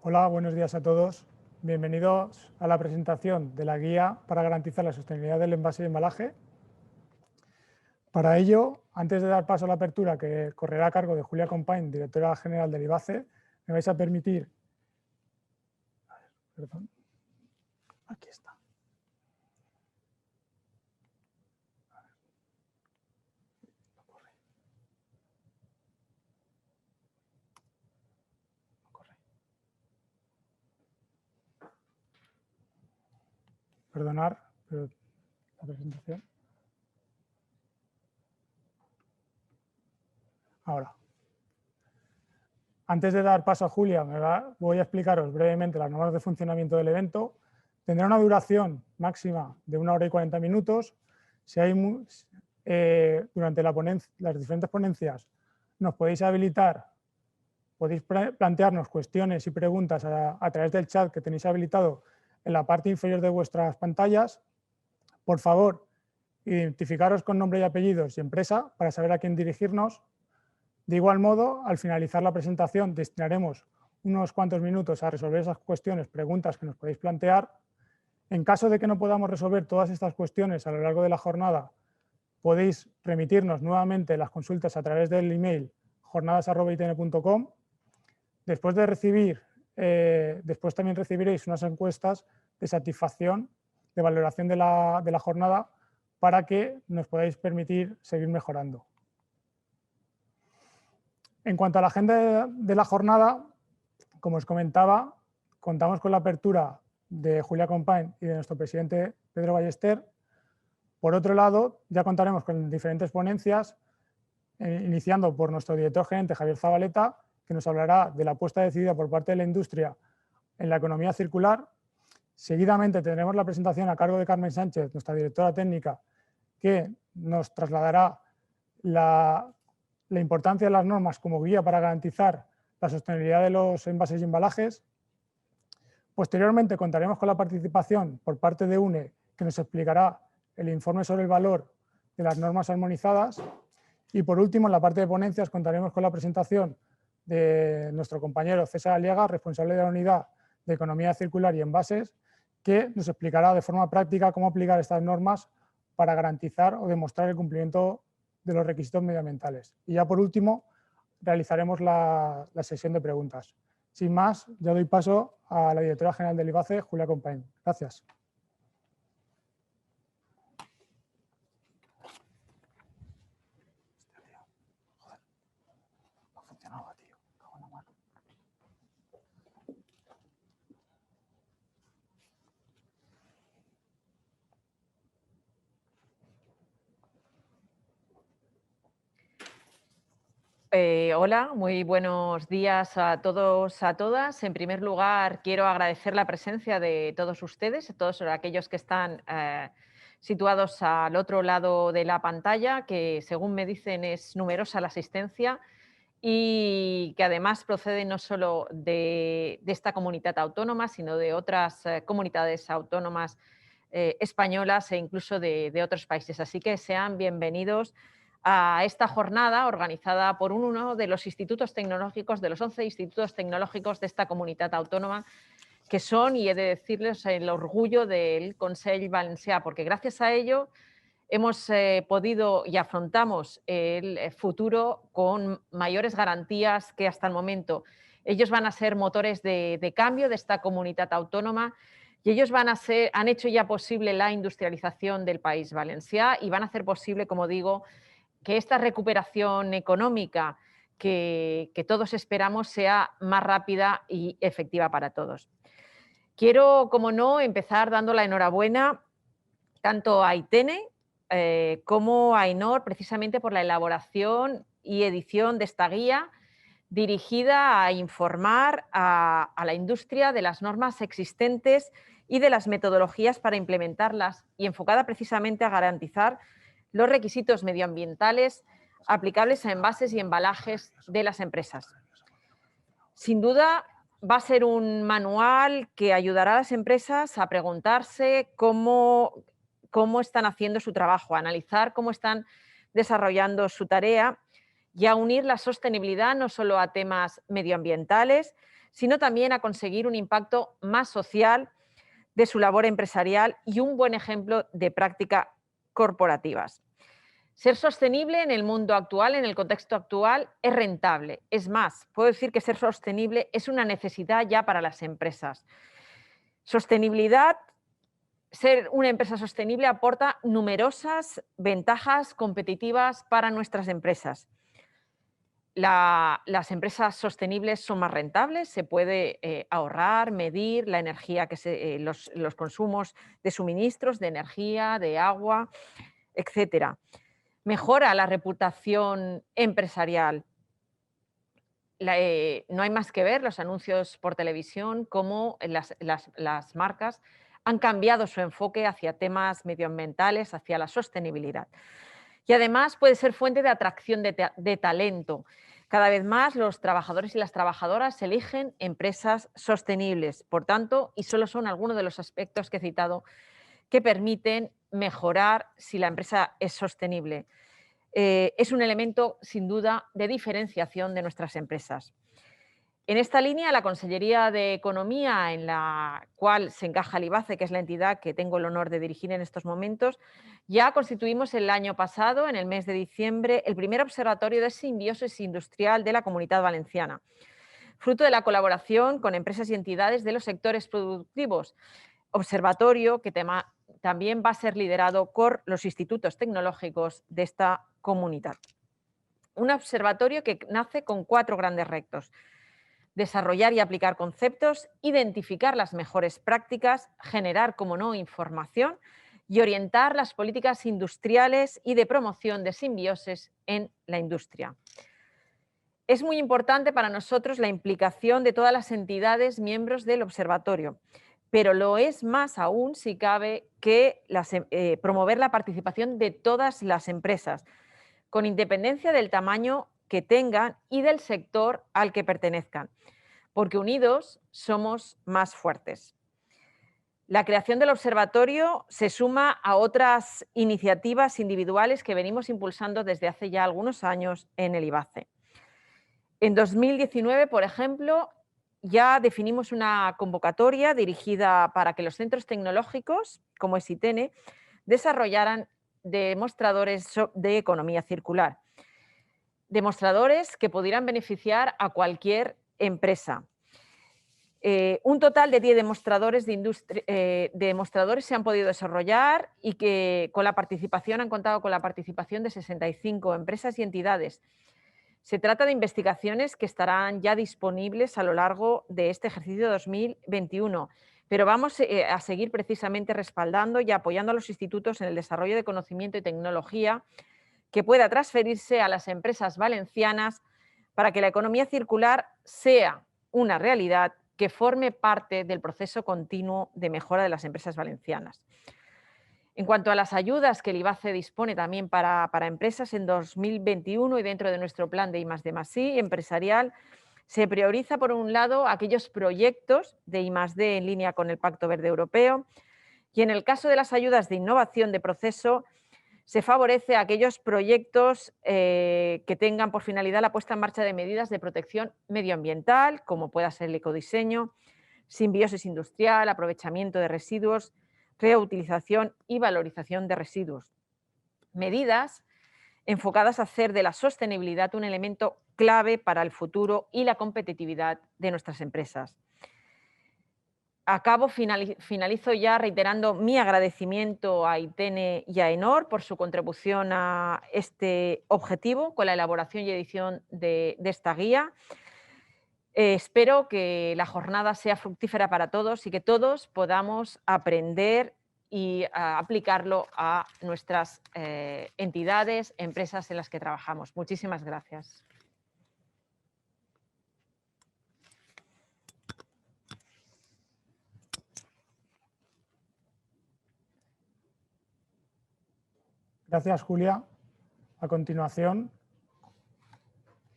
Hola, buenos días a todos. Bienvenidos a la presentación de la guía para garantizar la sostenibilidad del envase y embalaje. Para ello, antes de dar paso a la apertura, que correrá a cargo de Julia Compain, directora general del IBACE, me vais a permitir... Perdón. Aquí está. Perdonar, pero la presentación. Ahora. Antes de dar paso a Julia, voy a explicaros brevemente las normas de funcionamiento del evento. Tendrá una duración máxima de 1 hora y 40 minutos. Si hay, durante las diferentes ponencias nos podéis habilitar, podéis plantearnos cuestiones y preguntas a través del chat que tenéis habilitado en la parte inferior de vuestras pantallas. Por favor, identificaros con nombre y apellidos y empresa para saber a quién dirigirnos. De igual modo, al finalizar la presentación destinaremos unos cuantos minutos a resolver esas cuestiones, preguntas que nos podéis plantear. En caso de que no podamos resolver todas estas cuestiones a lo largo de la jornada, podéis remitirnos nuevamente las consultas a través del email jornadas@itn.com. Después también recibiréis unas encuestas de satisfacción, de valoración de la jornada, para que nos podáis permitir seguir mejorando. En cuanto a la agenda de la jornada, como os comentaba, contamos con la apertura de Julia Compain y de nuestro presidente Pedro Ballester. Por otro lado, ya contaremos con diferentes ponencias, iniciando por nuestro director gerente Javier Zabaleta, que nos hablará de la apuesta decidida por parte de la industria en la economía circular. Seguidamente tendremos la presentación a cargo de Carmen Sánchez, nuestra directora técnica, que nos trasladará la importancia de las normas como guía para garantizar la sostenibilidad de los envases y embalajes. Posteriormente contaremos con la participación por parte de UNE, que nos explicará el informe sobre el valor de las normas armonizadas. Y por último, en la parte de ponencias, contaremos con la presentación de nuestro compañero César Aliaga, responsable de la unidad de Economía Circular y Envases, que nos explicará de forma práctica cómo aplicar estas normas para garantizar o demostrar el cumplimiento de los requisitos medioambientales. Y ya por último, realizaremos la sesión de preguntas. Sin más, ya doy paso a la directora general del IBACE, Julia Compain. Gracias. Hola, muy buenos días a todos, a todas. En primer lugar, quiero agradecer la presencia de todos ustedes, todos aquellos que están situados al otro lado de la pantalla, que según me dicen es numerosa la asistencia y que además procede no solo de esta comunidad autónoma, sino de otras comunidades autónomas españolas e incluso de otros países. Así que sean bienvenidos a esta jornada organizada por uno de los institutos tecnológicos, de los 11 institutos tecnológicos de esta comunidad autónoma, que son, y he de decirles, el orgullo del Consell Valencià, porque gracias a ello hemos podido y afrontamos el futuro con mayores garantías que hasta el momento. Ellos van a ser motores de cambio de esta comunidad autónoma y ellos han hecho ya posible la industrialización del país valencià y van a hacer posible, como digo, que esta recuperación económica que todos esperamos sea más rápida y efectiva para todos. Quiero, como no, empezar dando la enhorabuena tanto a ITN como a AENOR, precisamente por la elaboración y edición de esta guía dirigida a informar a la industria de las normas existentes y de las metodologías para implementarlas y enfocada precisamente a garantizar los requisitos medioambientales aplicables a envases y embalajes de las empresas. Sin duda, va a ser un manual que ayudará a las empresas a preguntarse cómo están haciendo su trabajo, a analizar cómo están desarrollando su tarea y a unir la sostenibilidad no solo a temas medioambientales, sino también a conseguir un impacto más social de su labor empresarial y un buen ejemplo de prácticas corporativas. Ser sostenible en el mundo actual, en el contexto actual, es rentable. Es más, puedo decir que ser sostenible es una necesidad ya para las empresas. Sostenibilidad, ser una empresa sostenible aporta numerosas ventajas competitivas para nuestras empresas. Las empresas sostenibles son más rentables, se puede ahorrar, medir la energía, los consumos de suministros, de energía, de agua, etcétera. Mejora la reputación empresarial. No hay más que ver los anuncios por televisión, cómo las marcas han cambiado su enfoque hacia temas medioambientales, hacia la sostenibilidad. Y además puede ser fuente de atracción de talento. Cada vez más los trabajadores y las trabajadoras eligen empresas sostenibles. Por tanto, y solo son algunos de los aspectos que he citado que permiten mejorar si la empresa es sostenible. Es un elemento, sin duda, de diferenciación de nuestras empresas. En esta línea, la Consellería de Economía, en la cual se encaja el IBACE, que es la entidad que tengo el honor de dirigir en estos momentos, ya constituimos el año pasado, en el mes de diciembre, el primer observatorio de simbiosis industrial de la Comunidad Valenciana, fruto de la colaboración con empresas y entidades de los sectores productivos. Observatorio que también va a ser liderado por los institutos tecnológicos de esta comunidad. Un observatorio que nace con 4 grandes retos: desarrollar y aplicar conceptos, identificar las mejores prácticas, generar, como no, información y orientar las políticas industriales y de promoción de simbiosis en la industria. Es muy importante para nosotros la implicación de todas las entidades miembros del observatorio, pero lo es más aún, si cabe, que promover la participación de todas las empresas, con independencia del tamaño que tengan y del sector al que pertenezcan, porque unidos somos más fuertes. La creación del observatorio se suma a otras iniciativas individuales que venimos impulsando desde hace ya algunos años en el IBACE. En 2019, por ejemplo, ya definimos una convocatoria dirigida para que los centros tecnológicos, como es ITENE, desarrollaran demostradores de economía circular. Demostradores que pudieran beneficiar a cualquier empresa. Un total de 10 demostradores se han podido desarrollar y que han contado con la participación de 65 empresas y entidades. Se trata de investigaciones que estarán ya disponibles a lo largo de este ejercicio 2021, pero vamos a seguir precisamente respaldando y apoyando a los institutos en el desarrollo de conocimiento y tecnología que pueda transferirse a las empresas valencianas para que la economía circular sea una realidad que forme parte del proceso continuo de mejora de las empresas valencianas. En cuanto a las ayudas que el IBACE dispone también para empresas, en 2021 y dentro de nuestro plan de I+D+I empresarial, se prioriza, por un lado, aquellos proyectos de I+D en línea con el Pacto Verde Europeo, y en el caso de las ayudas de innovación de proceso, se favorece a aquellos proyectos que tengan por finalidad la puesta en marcha de medidas de protección medioambiental, como pueda ser el ecodiseño, simbiosis industrial, aprovechamiento de residuos, reutilización y valorización de residuos. Medidas enfocadas a hacer de la sostenibilidad un elemento clave para el futuro y la competitividad de nuestras empresas. Finalizo ya reiterando mi agradecimiento a ITENE y a ENOR por su contribución a este objetivo con la elaboración y edición de esta guía. Espero que la jornada sea fructífera para todos y que todos podamos aprender y aplicarlo a nuestras entidades, empresas en las que trabajamos. Muchísimas gracias. Gracias, Julia. A continuación,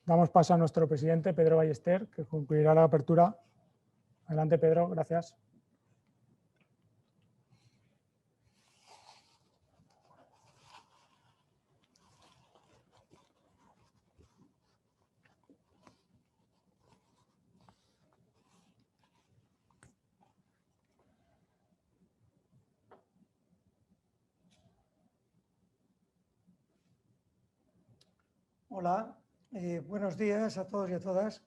damos paso a nuestro presidente, Pedro Ballester, que concluirá la apertura. Adelante, Pedro. Gracias. Hola, buenos días a todos y a todas.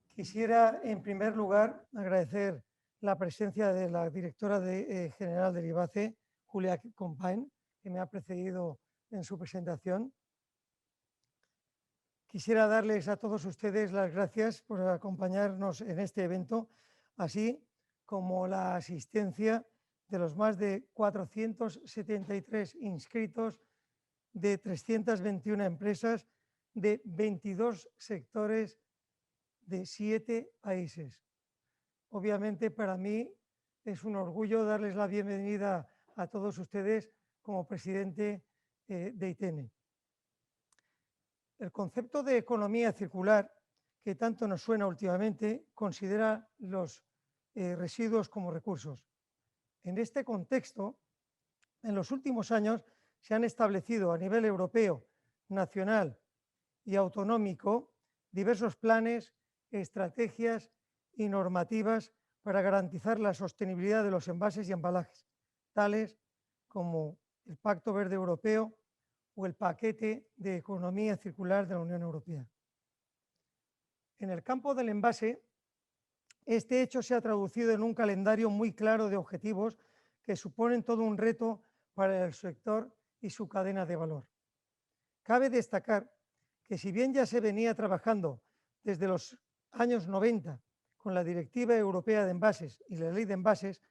Quisiera, en primer lugar, agradecer la presencia de la directora general del IBACE, Julia Compain, que me ha precedido en su presentación. Quisiera darles a todos ustedes las gracias por acompañarnos en este evento, así como la asistencia de los más de 473 inscritos de 321 empresas de 22 sectores de 7 países. Obviamente para mí es un orgullo darles la bienvenida a todos ustedes como presidente de ITENE. El concepto de economía circular, que tanto nos suena últimamente, considera los residuos como recursos. En este contexto, en los últimos años se han establecido a nivel europeo, nacional y autonómico diversos planes, estrategias y normativas para garantizar la sostenibilidad de los envases y embalajes, tales como el Pacto Verde Europeo o el Paquete de Economía Circular de la Unión Europea. En el campo del envase, este hecho se ha traducido en un calendario muy claro de objetivos que suponen todo un reto para el sector y su cadena de valor. Cabe destacar que si bien ya se venía trabajando desde los años 90 con la Directiva Europea de Envases y la Ley de Envases,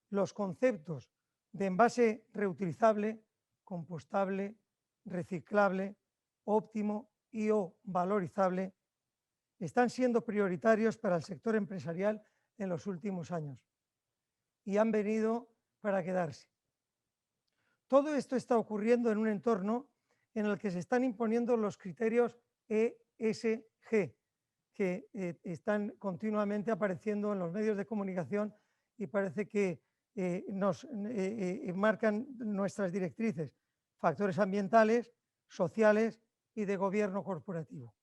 los conceptos de envase reutilizable, compostable, reciclable, óptimo y o valorizable están siendo prioritarios para el sector empresarial en los últimos años y han venido para quedarse. Todo esto está ocurriendo en un entorno en el que se están imponiendo los criterios ESG, que están continuamente apareciendo en los medios de comunicación y parece que nos marcan nuestras directrices, factores ambientales, sociales y de gobierno corporativo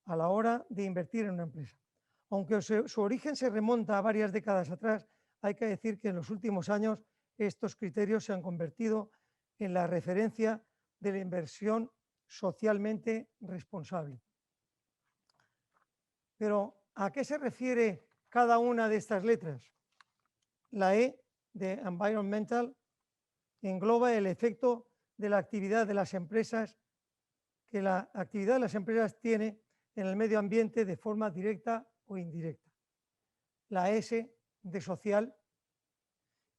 a la hora de invertir en una empresa. Aunque su origen se remonta a varias décadas atrás, hay que decir que en los últimos años estos criterios se han convertido en la referencia de la inversión socialmente responsable. Pero, ¿a qué se refiere cada una de estas letras? La E de environmental engloba el efecto de la actividad de las empresas, que la actividad de las empresas tiene en el medio ambiente de forma directa o indirecta. La S de social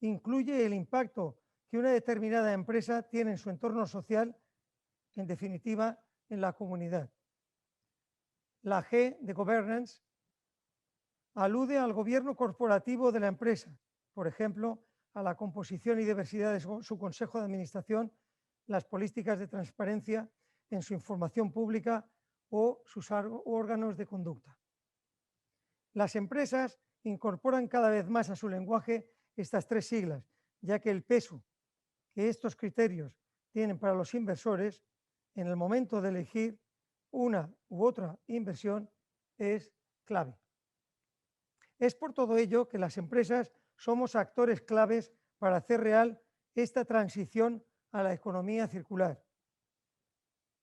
incluye el impacto que una determinada empresa tiene en su entorno social, en definitiva, en la comunidad. La G de governance alude al gobierno corporativo de la empresa, por ejemplo, a la composición y diversidad de su consejo de administración, las políticas de transparencia en su información pública o sus órganos de conducta. Las empresas incorporan cada vez más a su lenguaje estas tres siglas, ya que el peso que estos criterios tienen para los inversores en el momento de elegir una u otra inversión es clave. Es por todo ello que las empresas somos actores claves para hacer real esta transición a la economía circular.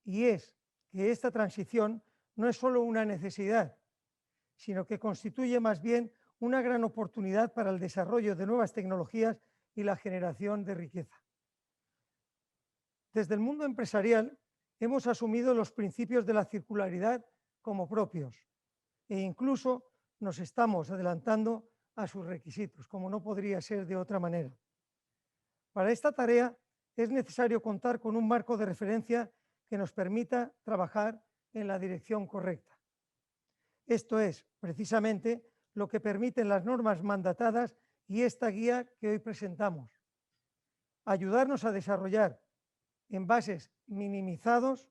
Y es que esta transición no es solo una necesidad, sino que constituye más bien una gran oportunidad para el desarrollo de nuevas tecnologías y la generación de riqueza. Desde el mundo empresarial hemos asumido los principios de la circularidad como propios e incluso nos estamos adelantando a sus requisitos, como no podría ser de otra manera. Para esta tarea es necesario contar con un marco de referencia que nos permita trabajar en la dirección correcta. Esto es precisamente lo que permiten las normas mandatadas y esta guía que hoy presentamos. Ayudarnos a desarrollar envases minimizados,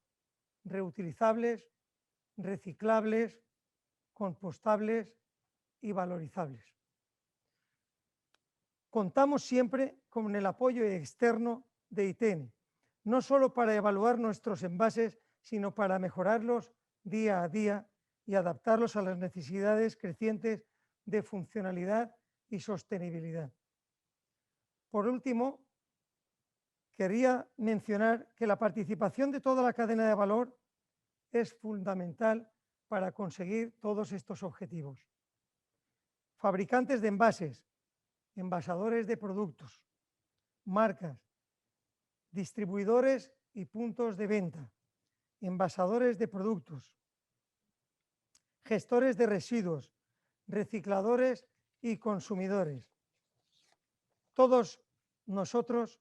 reutilizables, reciclables, compostables y valorizables. Contamos siempre con el apoyo externo de ITENE, no solo para evaluar nuestros envases, sino para mejorarlos día a día y adaptarlos a las necesidades crecientes de funcionalidad y sostenibilidad. Por último, quería mencionar que la participación de toda la cadena de valor es fundamental para conseguir todos estos objetivos. Fabricantes de envases, envasadores de productos, marcas, distribuidores y puntos de venta, envasadores de productos, gestores de residuos, recicladores y consumidores. Todos nosotros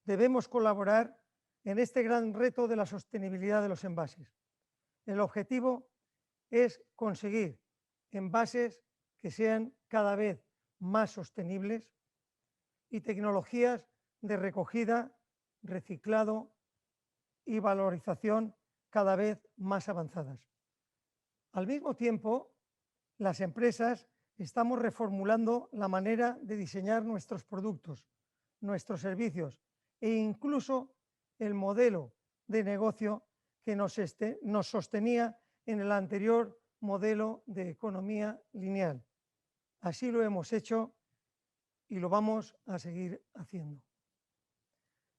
debemos colaborar en este gran reto de la sostenibilidad de los envases. El objetivo es conseguir envases que sean cada vez más sostenibles y tecnologías de recogida, reciclado y valorización cada vez más avanzadas. Al mismo tiempo, las empresas estamos reformulando la manera de diseñar nuestros productos, nuestros servicios e incluso el modelo de negocio que nos sostenía en el anterior modelo de economía lineal. Así lo hemos hecho y lo vamos a seguir haciendo.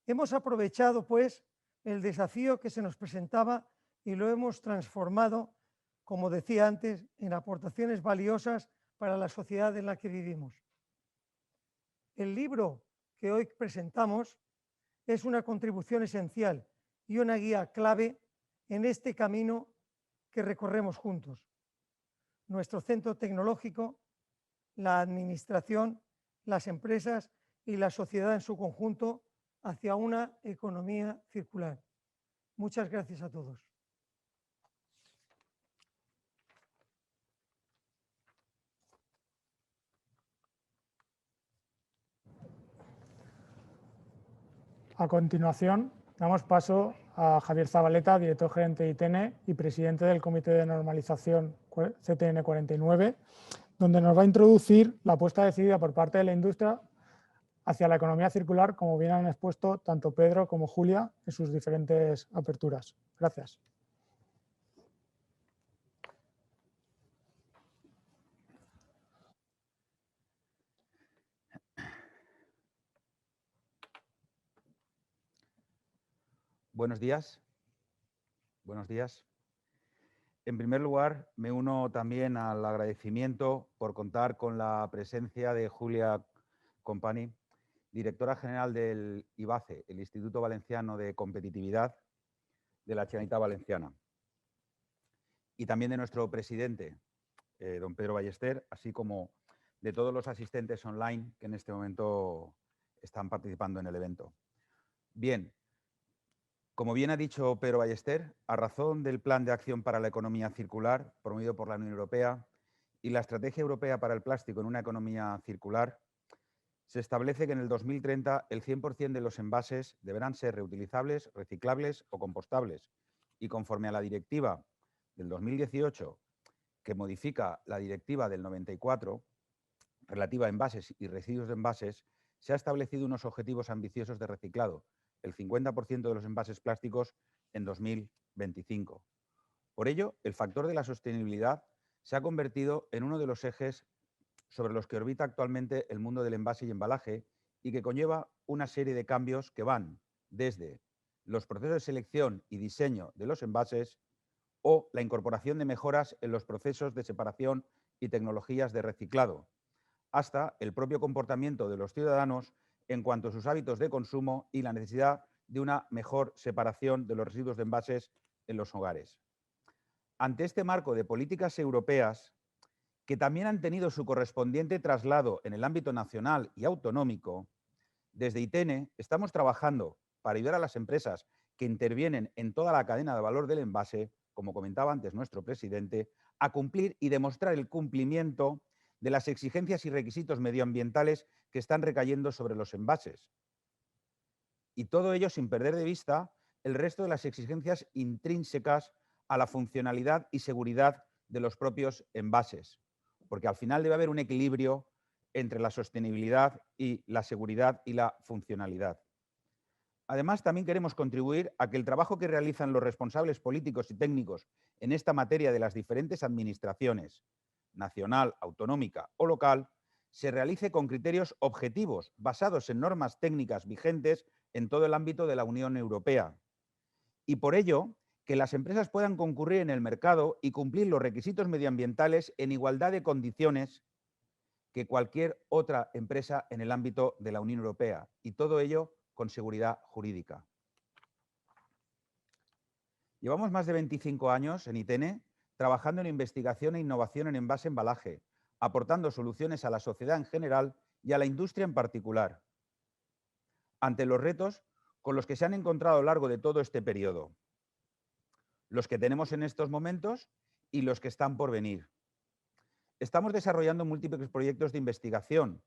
Hemos aprovechado, pues, el desafío que se nos presentaba y lo hemos transformado, como decía antes, en aportaciones valiosas para la sociedad en la que vivimos. El libro que hoy presentamos es una contribución esencial y una guía clave en este camino que recorremos juntos. Nuestro centro tecnológico, la administración, las empresas y la sociedad en su conjunto hacia una economía circular. Muchas gracias a todos. A continuación, damos paso a Javier Zabaleta, director gerente de ITENE y presidente del Comité de Normalización CTN 49, donde nos va a introducir la apuesta decidida por parte de la industria hacia la economía circular, como bien han expuesto tanto Pedro como Julia en sus diferentes aperturas. Gracias. Buenos días. Buenos días. En primer lugar, me uno también al agradecimiento por contar con la presencia de Julia Company, directora general del IBACE, el Instituto Valenciano de Competitividad de la Generalitat Valenciana, y también de nuestro presidente, don Pedro Ballester, así como de todos los asistentes online que en este momento están participando en el evento. Bien. Como bien ha dicho Pedro Ballester, a razón del Plan de Acción para la Economía Circular, promovido por la Unión Europea, y la Estrategia Europea para el Plástico en una Economía Circular, se establece que en el 2030 el 100% de los envases deberán ser reutilizables, reciclables o compostables. Y conforme a la Directiva del 2018, que modifica la Directiva del 94, relativa a envases y residuos de envases, se ha establecido unos objetivos ambiciosos de reciclado, el 50% de los envases plásticos en 2025. Por ello, el factor de la sostenibilidad se ha convertido en uno de los ejes sobre los que orbita actualmente el mundo del envase y embalaje y que conlleva una serie de cambios que van desde los procesos de selección y diseño de los envases o la incorporación de mejoras en los procesos de separación y tecnologías de reciclado, hasta el propio comportamiento de los ciudadanos en cuanto a sus hábitos de consumo y la necesidad de una mejor separación de los residuos de envases en los hogares. Ante este marco de políticas europeas, que también han tenido su correspondiente traslado en el ámbito nacional y autonómico, desde ITENE estamos trabajando para ayudar a las empresas que intervienen en toda la cadena de valor del envase, como comentaba antes nuestro presidente, a cumplir y demostrar el cumplimiento de las exigencias y requisitos medioambientales que están recayendo sobre los envases. Y todo ello sin perder de vista el resto de las exigencias intrínsecas a la funcionalidad y seguridad de los propios envases, porque al final debe haber un equilibrio entre la sostenibilidad y la seguridad y la funcionalidad. Además, también queremos contribuir a que el trabajo que realizan los responsables políticos y técnicos en esta materia de las diferentes administraciones, nacional, autonómica o local, se realice con criterios objetivos basados en normas técnicas vigentes en todo el ámbito de la Unión Europea. Y por ello, que las empresas puedan concurrir en el mercado y cumplir los requisitos medioambientales en igualdad de condiciones que cualquier otra empresa en el ámbito de la Unión Europea. Y todo ello con seguridad jurídica. Llevamos más de 25 años en ITENE trabajando en investigación e innovación en envase-embalaje, aportando soluciones a la sociedad en general y a la industria en particular, ante los retos con los que se han encontrado a lo largo de todo este periodo, los que tenemos en estos momentos y los que están por venir. Estamos desarrollando múltiples proyectos de investigación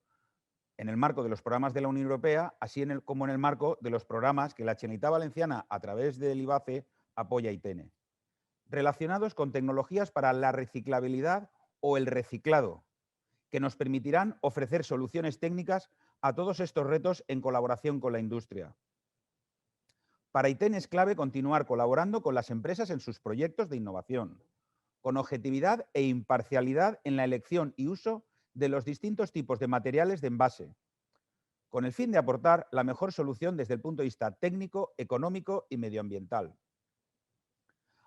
en el marco de los programas de la Unión Europea, así como en el marco de los programas que la Generalitat Valenciana, a través del IBACE, apoya a ITENE, relacionados con tecnologías para la reciclabilidad o el reciclado, que nos permitirán ofrecer soluciones técnicas a todos estos retos en colaboración con la industria. Para ITENE es clave continuar colaborando con las empresas en sus proyectos de innovación, con objetividad e imparcialidad en la elección y uso de los distintos tipos de materiales de envase, con el fin de aportar la mejor solución desde el punto de vista técnico, económico y medioambiental.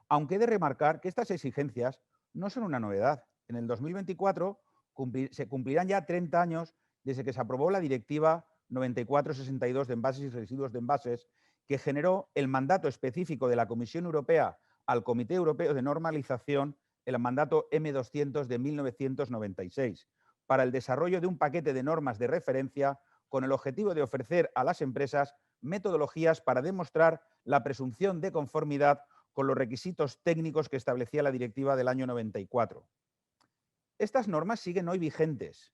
Aunque he de remarcar que estas exigencias no son una novedad. En el 2024 se cumplirán ya 30 años desde que se aprobó la Directiva 94/62 de envases y residuos de envases, que generó el mandato específico de la Comisión Europea al Comité Europeo de Normalización, el mandato M200 de 1996, para el desarrollo de un paquete de normas de referencia con el objetivo de ofrecer a las empresas metodologías para demostrar la presunción de conformidad con los requisitos técnicos que establecía la directiva del año 94. Estas normas siguen hoy vigentes,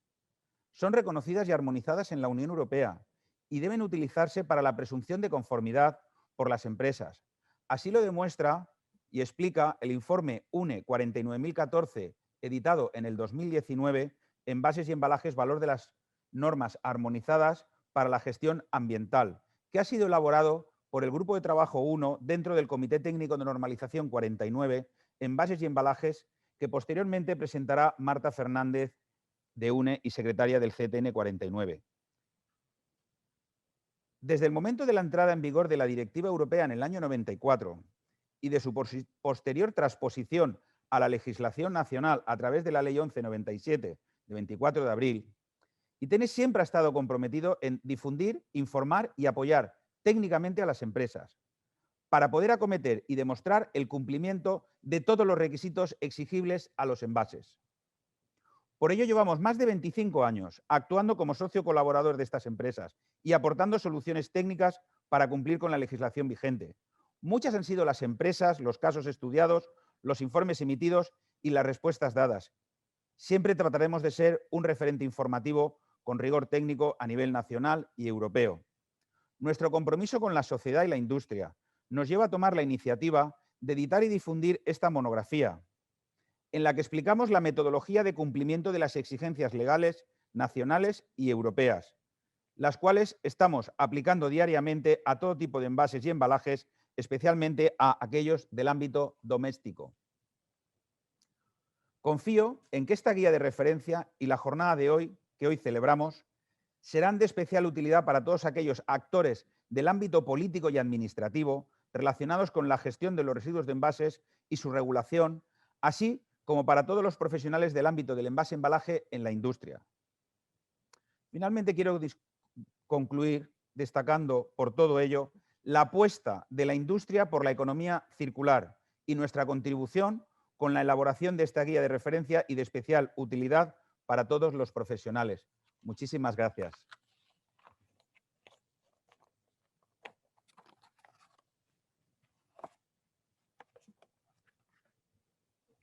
son reconocidas y armonizadas en la Unión Europea y deben utilizarse para la presunción de conformidad por las empresas. Así lo demuestra y explica el informe UNE 49014, editado en el 2019, Envases y embalajes, valor de las normas armonizadas para la gestión ambiental, que ha sido elaborado por el Grupo de Trabajo 1 dentro del Comité Técnico de Normalización 49, Envases y embalajes, que posteriormente presentará Marta Fernández de UNE y secretaria del CTN 49. Desde el momento de la entrada en vigor de la Directiva Europea en el año 94 y de su posterior transposición a la legislación nacional a través de la Ley 1197 de 24 de abril, ITENE siempre ha estado comprometido en difundir, informar y apoyar técnicamente a las empresas para poder acometer y demostrar el cumplimiento de todos los requisitos exigibles a los envases. Por ello llevamos más de 25 años actuando como socio colaborador de estas empresas y aportando soluciones técnicas para cumplir con la legislación vigente. Muchas han sido las empresas, los casos estudiados, los informes emitidos y las respuestas dadas. Siempre trataremos de ser un referente informativo con rigor técnico a nivel nacional y europeo. Nuestro compromiso con la sociedad y la industria nos lleva a tomar la iniciativa de editar y difundir esta monografía, en la que explicamos la metodología de cumplimiento de las exigencias legales, nacionales y europeas, las cuales estamos aplicando diariamente a todo tipo de envases y embalajes, especialmente a aquellos del ámbito doméstico. Confío en que esta guía de referencia y la jornada de hoy, que hoy celebramos, serán de especial utilidad para todos aquellos actores del ámbito político y administrativo relacionados con la gestión de los residuos de envases y su regulación, así como para todos los profesionales del ámbito del envase-embalaje en la industria. Finalmente, quiero concluir destacando por todo ello la apuesta de la industria por la economía circular y nuestra contribución con la elaboración de esta guía de referencia y de especial utilidad para todos los profesionales. Muchísimas gracias.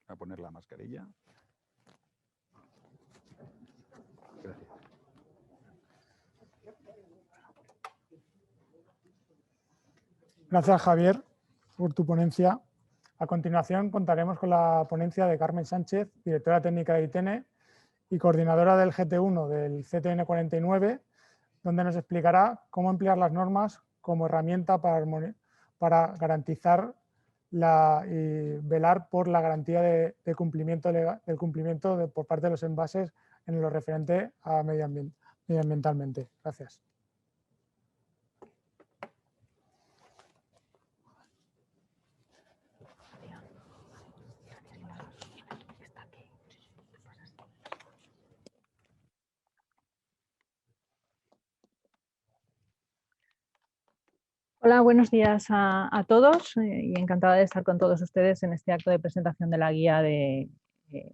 Voy a poner la mascarilla. Gracias. Gracias, Javier, por tu ponencia. A continuación contaremos con la ponencia de Carmen Sánchez, directora técnica de ITENE y coordinadora del GT1 del CTN 49, donde nos explicará cómo emplear las normas como herramienta para garantizar y velar por la garantía de cumplimiento legal, del cumplimiento por parte de los envases en lo referente a medioambientalmente. Gracias. Hola, buenos días a todos y encantada de estar con todos ustedes en este acto de presentación de la guía de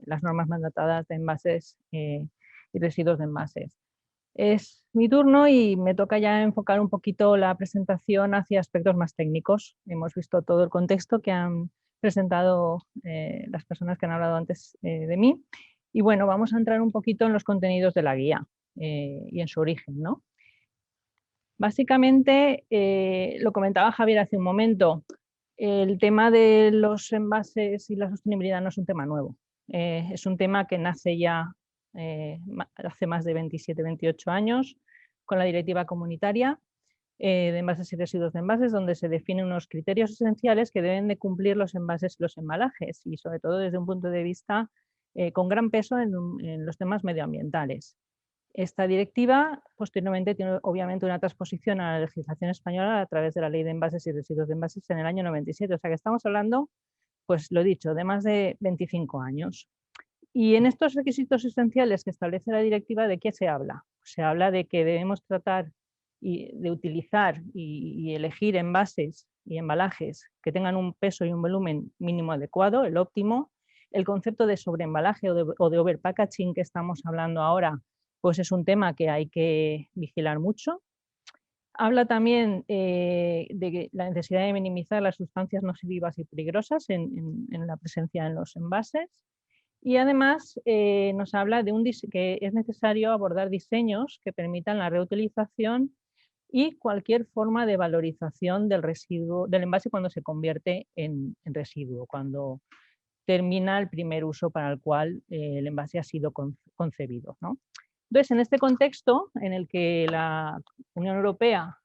las normas mandatadas de envases y residuos de envases. Es mi turno y me toca ya enfocar un poquito la presentación hacia aspectos más técnicos. Hemos visto todo el contexto que han presentado las personas que han hablado antes de mí. Y bueno, vamos a entrar un poquito en los contenidos de la guía y en su origen, ¿no? Básicamente, lo comentaba Javier hace un momento, el tema de los envases y la sostenibilidad no es un tema nuevo. Es un tema que nace ya hace más de 27, 28 años con la directiva comunitaria de envases y residuos de envases, donde se definen unos criterios esenciales que deben de cumplir los envases y los embalajes, y sobre todo desde un punto de vista con gran peso en los temas medioambientales. Esta directiva posteriormente tiene obviamente una transposición a la legislación española a través de la Ley de Envases y Residuos de Envases en el año 97, o sea que estamos hablando, pues lo dicho, de más de 25 años. Y en estos requisitos esenciales que establece la directiva, ¿de qué se habla? Se habla de que debemos tratar de utilizar y elegir envases y embalajes que tengan un peso y un volumen mínimo adecuado, el óptimo. El concepto de sobreembalaje o de overpackaging que estamos hablando ahora, pues es un tema que hay que vigilar mucho. Habla también de la necesidad de minimizar las sustancias nocivas y peligrosas en la presencia en los envases. Y además nos habla de que es necesario abordar diseños que permitan la reutilización y cualquier forma de valorización del residuo, del envase cuando se convierte en residuo, cuando termina el primer uso para el cual el envase ha sido concebido, ¿no? Entonces, en este contexto en el que la Unión Europea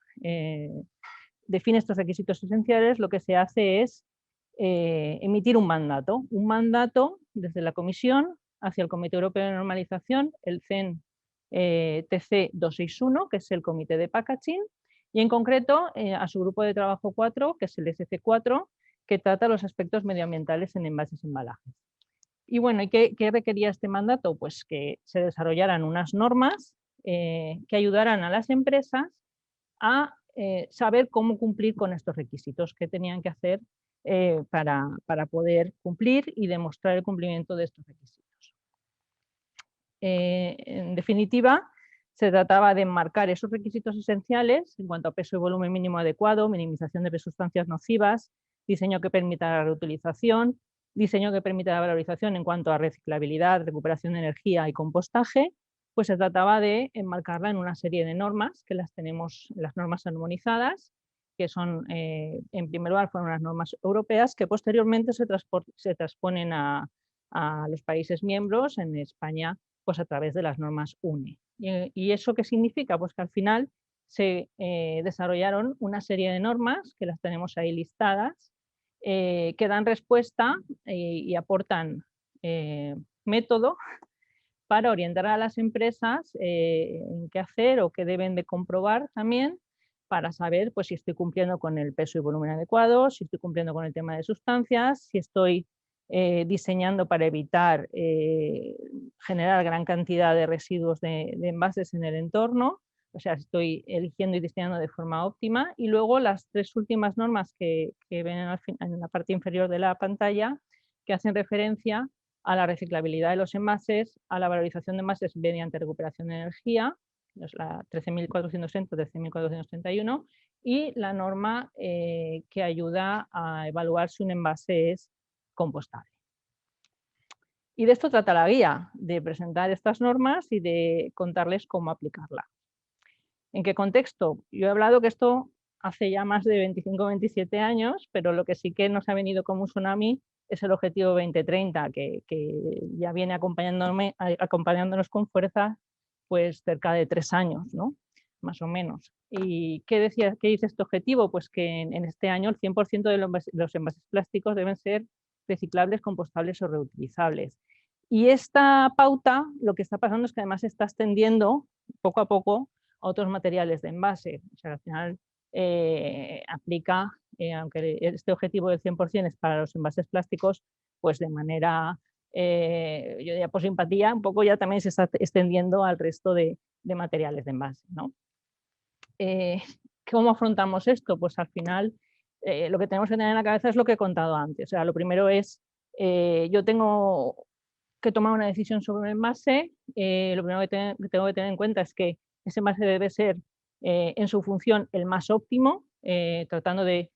define estos requisitos esenciales, lo que se hace es emitir un mandato desde la Comisión hacia el Comité Europeo de Normalización, el CEN TC 261, que es el Comité de Packaging, y en concreto a su grupo de trabajo 4, que es el SC4, que trata los aspectos medioambientales en envases y embalajes. Y bueno, ¿y qué requería este mandato? Pues que se desarrollaran unas normas que ayudaran a las empresas a saber cómo cumplir con estos requisitos, qué tenían que hacer para poder cumplir y demostrar el cumplimiento de estos requisitos. En definitiva, se trataba de enmarcar esos requisitos esenciales en cuanto a peso y volumen mínimo adecuado, minimización de sustancias nocivas, diseño que permita la reutilización, diseño que permita la valorización en cuanto a reciclabilidad, recuperación de energía y compostaje. Pues se trataba de enmarcarla en una serie de normas, que las tenemos, las normas armonizadas, que son, en primer lugar, fueron unas normas europeas que posteriormente se transponen a los países miembros, en España, pues a través de las normas UNE. ¿Y eso qué significa? Pues que al final se desarrollaron una serie de normas, que las tenemos ahí listadas, que dan respuesta y aportan método para orientar a las empresas en qué hacer o qué deben de comprobar también para saber pues, si estoy cumpliendo con el peso y volumen adecuado, si estoy cumpliendo con el tema de sustancias, si estoy diseñando para evitar generar gran cantidad de residuos de envases en el entorno, o sea, estoy eligiendo y diseñando de forma óptima. Y luego las tres últimas normas que ven en la parte inferior de la pantalla, que hacen referencia a la reciclabilidad de los envases, a la valorización de envases mediante recuperación de energía, es la 13.430, 13.431, y la norma que ayuda a evaluar si un envase es compostable. Y de esto trata la guía, de presentar estas normas y de contarles cómo aplicarla. ¿En qué contexto? Yo he hablado que esto hace ya más de 25 o 27 años, pero lo que sí que nos ha venido como un tsunami es el objetivo 2030, que ya viene acompañándonos con fuerza pues cerca de 3 años, ¿no? Más o menos. ¿Y qué dice este objetivo? Pues que en este año el 100% de los envases plásticos deben ser reciclables, compostables o reutilizables. Y esta pauta lo que está pasando es que además se está extendiendo poco a poco a otros materiales de envase. O sea, al final aplica, aunque este objetivo del 100% es para los envases plásticos, pues de manera, yo diría por simpatía, un poco ya también se está extendiendo al resto de materiales de envase, ¿no? ¿Cómo afrontamos esto? Pues al final lo que tenemos que tener en la cabeza es lo que he contado antes. O sea, lo primero es, yo tengo que tomar una decisión sobre un envase. Lo primero que tengo que tener en cuenta es que ese envase debe ser en su función el más óptimo, tratando de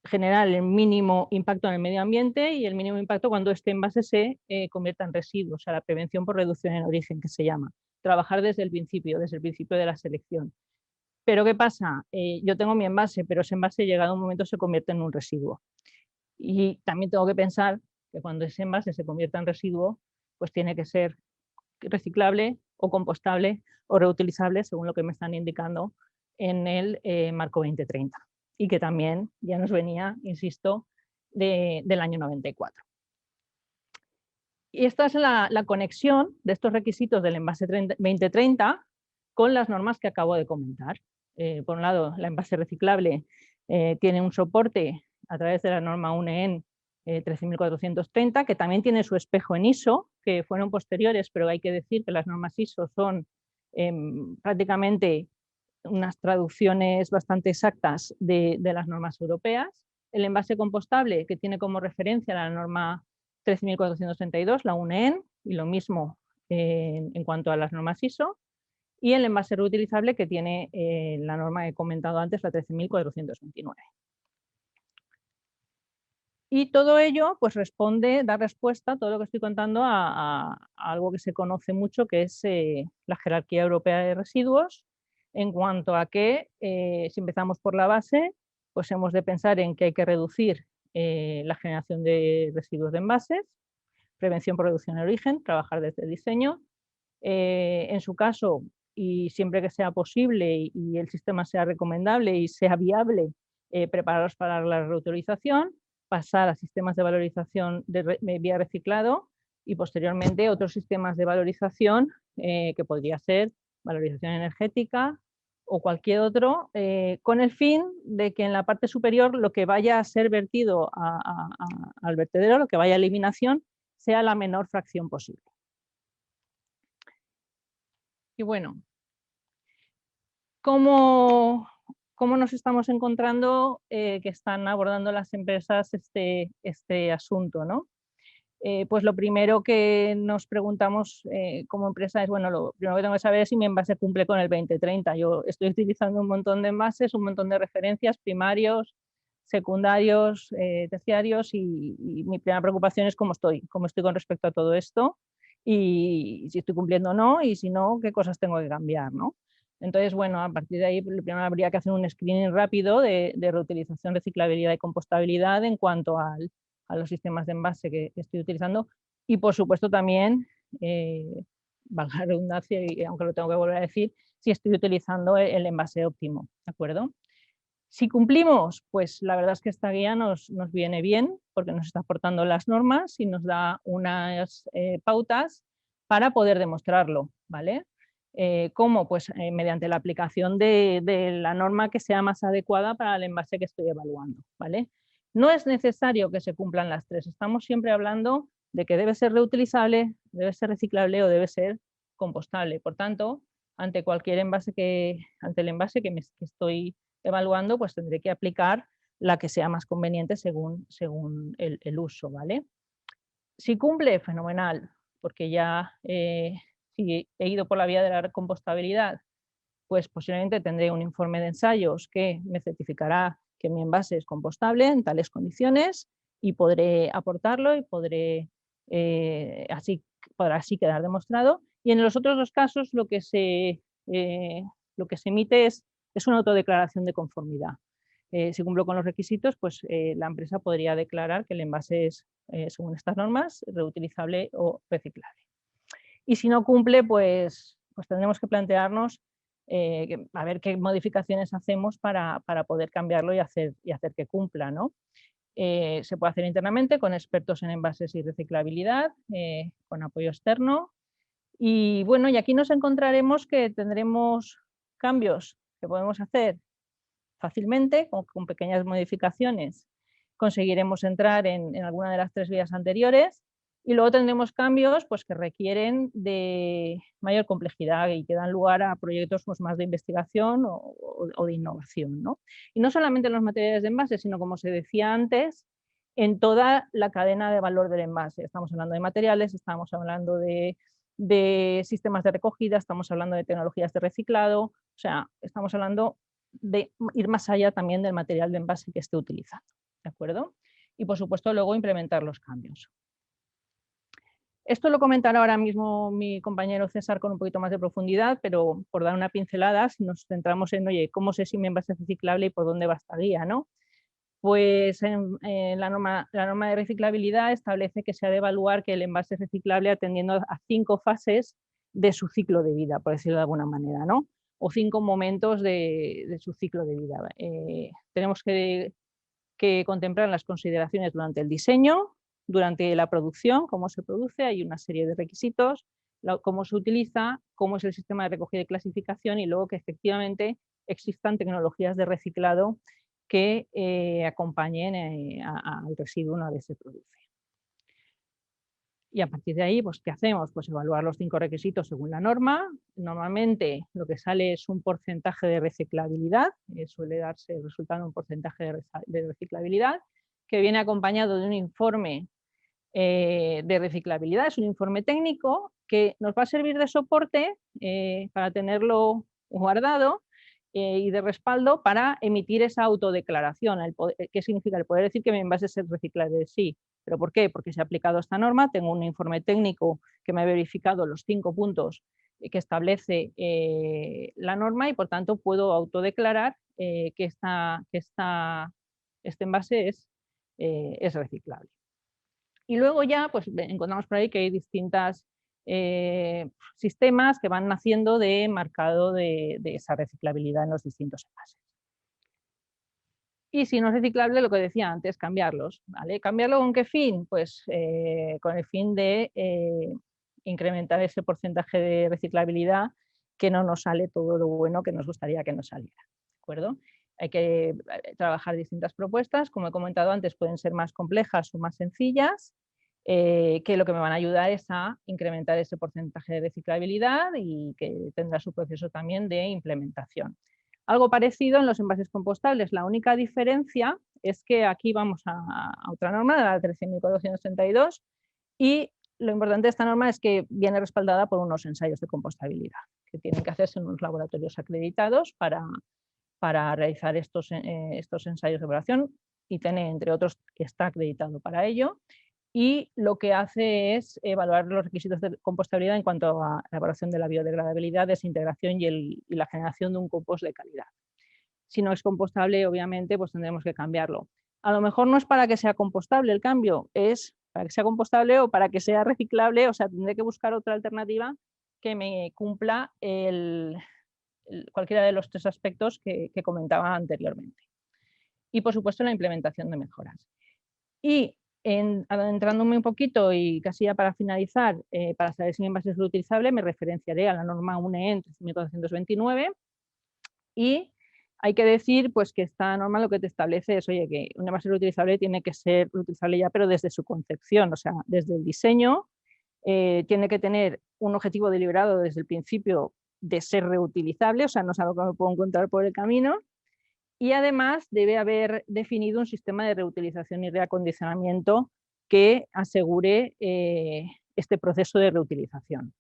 generar el mínimo impacto en el medio ambiente y el mínimo impacto cuando este envase se convierta en residuo, o sea, la prevención por reducción en origen, que se llama. Trabajar desde el principio de la selección. Pero ¿qué pasa? Yo tengo mi envase, pero ese envase llegado a un momento se convierte en un residuo. Y también tengo que pensar que cuando ese envase se convierta en residuo, pues tiene que ser reciclable o compostable o reutilizable, según lo que me están indicando en el marco 2030. Y que también ya nos venía, insisto, del año 94. Y esta es la conexión de estos requisitos del envase 2030 con las normas que acabo de comentar. Por un lado, el envase reciclable tiene un soporte a través de la norma UNEN 13.430, que también tiene su espejo en ISO, que fueron posteriores, pero hay que decir que las normas ISO son prácticamente unas traducciones bastante exactas de las normas europeas. El envase compostable, que tiene como referencia la norma 13.432, la UNEN, y lo mismo en cuanto a las normas ISO. Y el envase reutilizable, que tiene la norma que he comentado antes, la 13.429. Y todo ello pues da respuesta a todo lo que estoy contando a algo que se conoce mucho, que es la jerarquía europea de residuos, en cuanto a que si empezamos por la base, pues hemos de pensar en que hay que reducir la generación de residuos de envases, prevención por reducción de origen, trabajar desde el diseño. En su caso, y siempre que sea posible y el sistema sea recomendable y sea viable, prepararos para la reutilización, pasar a sistemas de valorización vía reciclado y posteriormente otros sistemas de valorización que podría ser valorización energética o cualquier otro, con el fin de que en la parte superior lo que vaya a ser vertido al vertedero, lo que vaya a eliminación, sea la menor fracción posible. Y bueno, ¿cómo nos estamos encontrando que están abordando las empresas este asunto, ¿no? Pues lo primero que nos preguntamos como empresa es, bueno, lo primero que tengo que saber es si mi envase cumple con el 2030. Yo estoy utilizando un montón de envases, un montón de referencias primarios, secundarios, terciarios y mi primera preocupación es cómo estoy con respecto a todo esto y si estoy cumpliendo o no, y si no, qué cosas tengo que cambiar, ¿no? Entonces, bueno, a partir de ahí primero habría que hacer un screening rápido de reutilización, reciclabilidad y compostabilidad en cuanto a los sistemas de envase que estoy utilizando y, por supuesto, también, valga la redundancia, y aunque lo tengo que volver a decir, si estoy utilizando el envase óptimo, ¿de acuerdo? Si cumplimos, pues la verdad es que esta guía nos viene bien porque nos está aportando las normas y nos da unas pautas para poder demostrarlo, ¿vale? ¿Cómo? Pues mediante la aplicación de la norma que sea más adecuada para el envase que estoy evaluando, ¿vale? No es necesario que se cumplan las tres, estamos siempre hablando de que debe ser reutilizable, debe ser reciclable o debe ser compostable. Por tanto, ante el envase que estoy evaluando, pues tendré que aplicar la que sea más conveniente según el uso, ¿vale? Si cumple, fenomenal, porque ya si he ido por la vía de la compostabilidad, pues posiblemente tendré un informe de ensayos que me certificará que mi envase es compostable en tales condiciones y podré aportarlo y podrá así quedar demostrado. Y en los otros dos casos lo que se emite es una autodeclaración de conformidad. Si cumplo con los requisitos, pues la empresa podría declarar que el envase es, según estas normas, reutilizable o reciclable. Y si no cumple, pues tendremos que plantearnos a ver qué modificaciones hacemos para poder cambiarlo y hacer que cumpla, ¿no? Se puede hacer internamente con expertos en envases y reciclabilidad, con apoyo externo. Y bueno, y aquí nos encontraremos que tendremos cambios que podemos hacer fácilmente, con pequeñas modificaciones. Conseguiremos entrar en alguna de las tres vías anteriores Y luego tendremos cambios pues, que requieren de mayor complejidad y que dan lugar a proyectos pues, más de investigación o de innovación, ¿no? Y no solamente en los materiales de envase, sino como se decía antes, en toda la cadena de valor del envase. Estamos hablando de materiales, estamos hablando de sistemas de recogida, estamos hablando de tecnologías de reciclado, o sea, estamos hablando de ir más allá también del material de envase que esté utilizando, ¿de acuerdo? Y por supuesto luego implementar los cambios. Esto lo comentará ahora mismo mi compañero César con un poquito más de profundidad, pero por dar una pincelada, si nos centramos en, oye, ¿cómo sé si mi envase es reciclable y por dónde va esta guía, ¿no? Pues la norma de reciclabilidad establece que se ha de evaluar que el envase es reciclable atendiendo a 5 fases de su ciclo de vida, por decirlo de alguna manera, ¿no? O 5 momentos de su ciclo de vida. Tenemos que contemplar las consideraciones durante el diseño, durante la producción, cómo se produce, hay una serie de requisitos, cómo se utiliza, cómo es el sistema de recogida y clasificación y luego que efectivamente existan tecnologías de reciclado que acompañen al residuo una vez se produce. Y a partir de ahí, pues, ¿qué hacemos? Pues evaluar los 5 requisitos según la norma. Normalmente lo que sale es un porcentaje de reciclabilidad, suele darse el resultado de un porcentaje de reciclabilidad, que viene acompañado de un informe de reciclabilidad, es un informe técnico que nos va a servir de soporte para tenerlo guardado y de respaldo para emitir esa autodeclaración. ¿Qué significa? El poder decir que mi envase es reciclable, sí. ¿Pero por qué? Porque se ha aplicado esta norma, tengo un informe técnico que me ha verificado los 5 puntos que establece la norma y por tanto puedo autodeclarar que este envase es reciclable. Y luego ya pues, encontramos por ahí que hay distintos sistemas que van naciendo de marcado de esa reciclabilidad en los distintos envases. Y si no es reciclable, lo que decía antes, cambiarlos. ¿Vale? ¿Cambiarlo con qué fin? Pues con el fin de incrementar ese porcentaje de reciclabilidad que no nos sale todo lo bueno que nos gustaría que nos saliera. ¿De acuerdo? Hay que trabajar distintas propuestas, como he comentado antes, pueden ser más complejas o más sencillas, que lo que me van a ayudar es a incrementar ese porcentaje de reciclabilidad y que tendrá su proceso también de implementación. Algo parecido en los envases compostables, la única diferencia es que aquí vamos a otra norma, la 13.432, y lo importante de esta norma es que viene respaldada por unos ensayos de compostabilidad, que tienen que hacerse en unos laboratorios acreditados para realizar estos ensayos de evaluación. ITN, entre otros, está acreditado para ello. Y lo que hace es evaluar los requisitos de compostabilidad en cuanto a la evaluación de la biodegradabilidad, desintegración y la generación de un compost de calidad. Si no es compostable, obviamente, pues tendremos que cambiarlo. A lo mejor no es para que sea compostable el cambio, es para que sea compostable o para que sea reciclable, o sea, tendré que buscar otra alternativa que me cumpla cualquiera de los 3 aspectos que comentaba anteriormente. Y, por supuesto, la implementación de mejoras. Y adentrándome un poquito y casi ya para finalizar, para saber si mi envase es reutilizable, me referenciaré a la norma UNE 13.429 y hay que decir pues, que esta norma lo que te establece es, oye, que un envase reutilizable tiene que ser reutilizable ya, pero desde su concepción, o sea, desde el diseño, tiene que tener un objetivo deliberado desde el principio de ser reutilizable, o sea, no es algo que me puedo encontrar por el camino, y además debe haber definido un sistema de reutilización y reacondicionamiento que asegure este proceso de reutilización.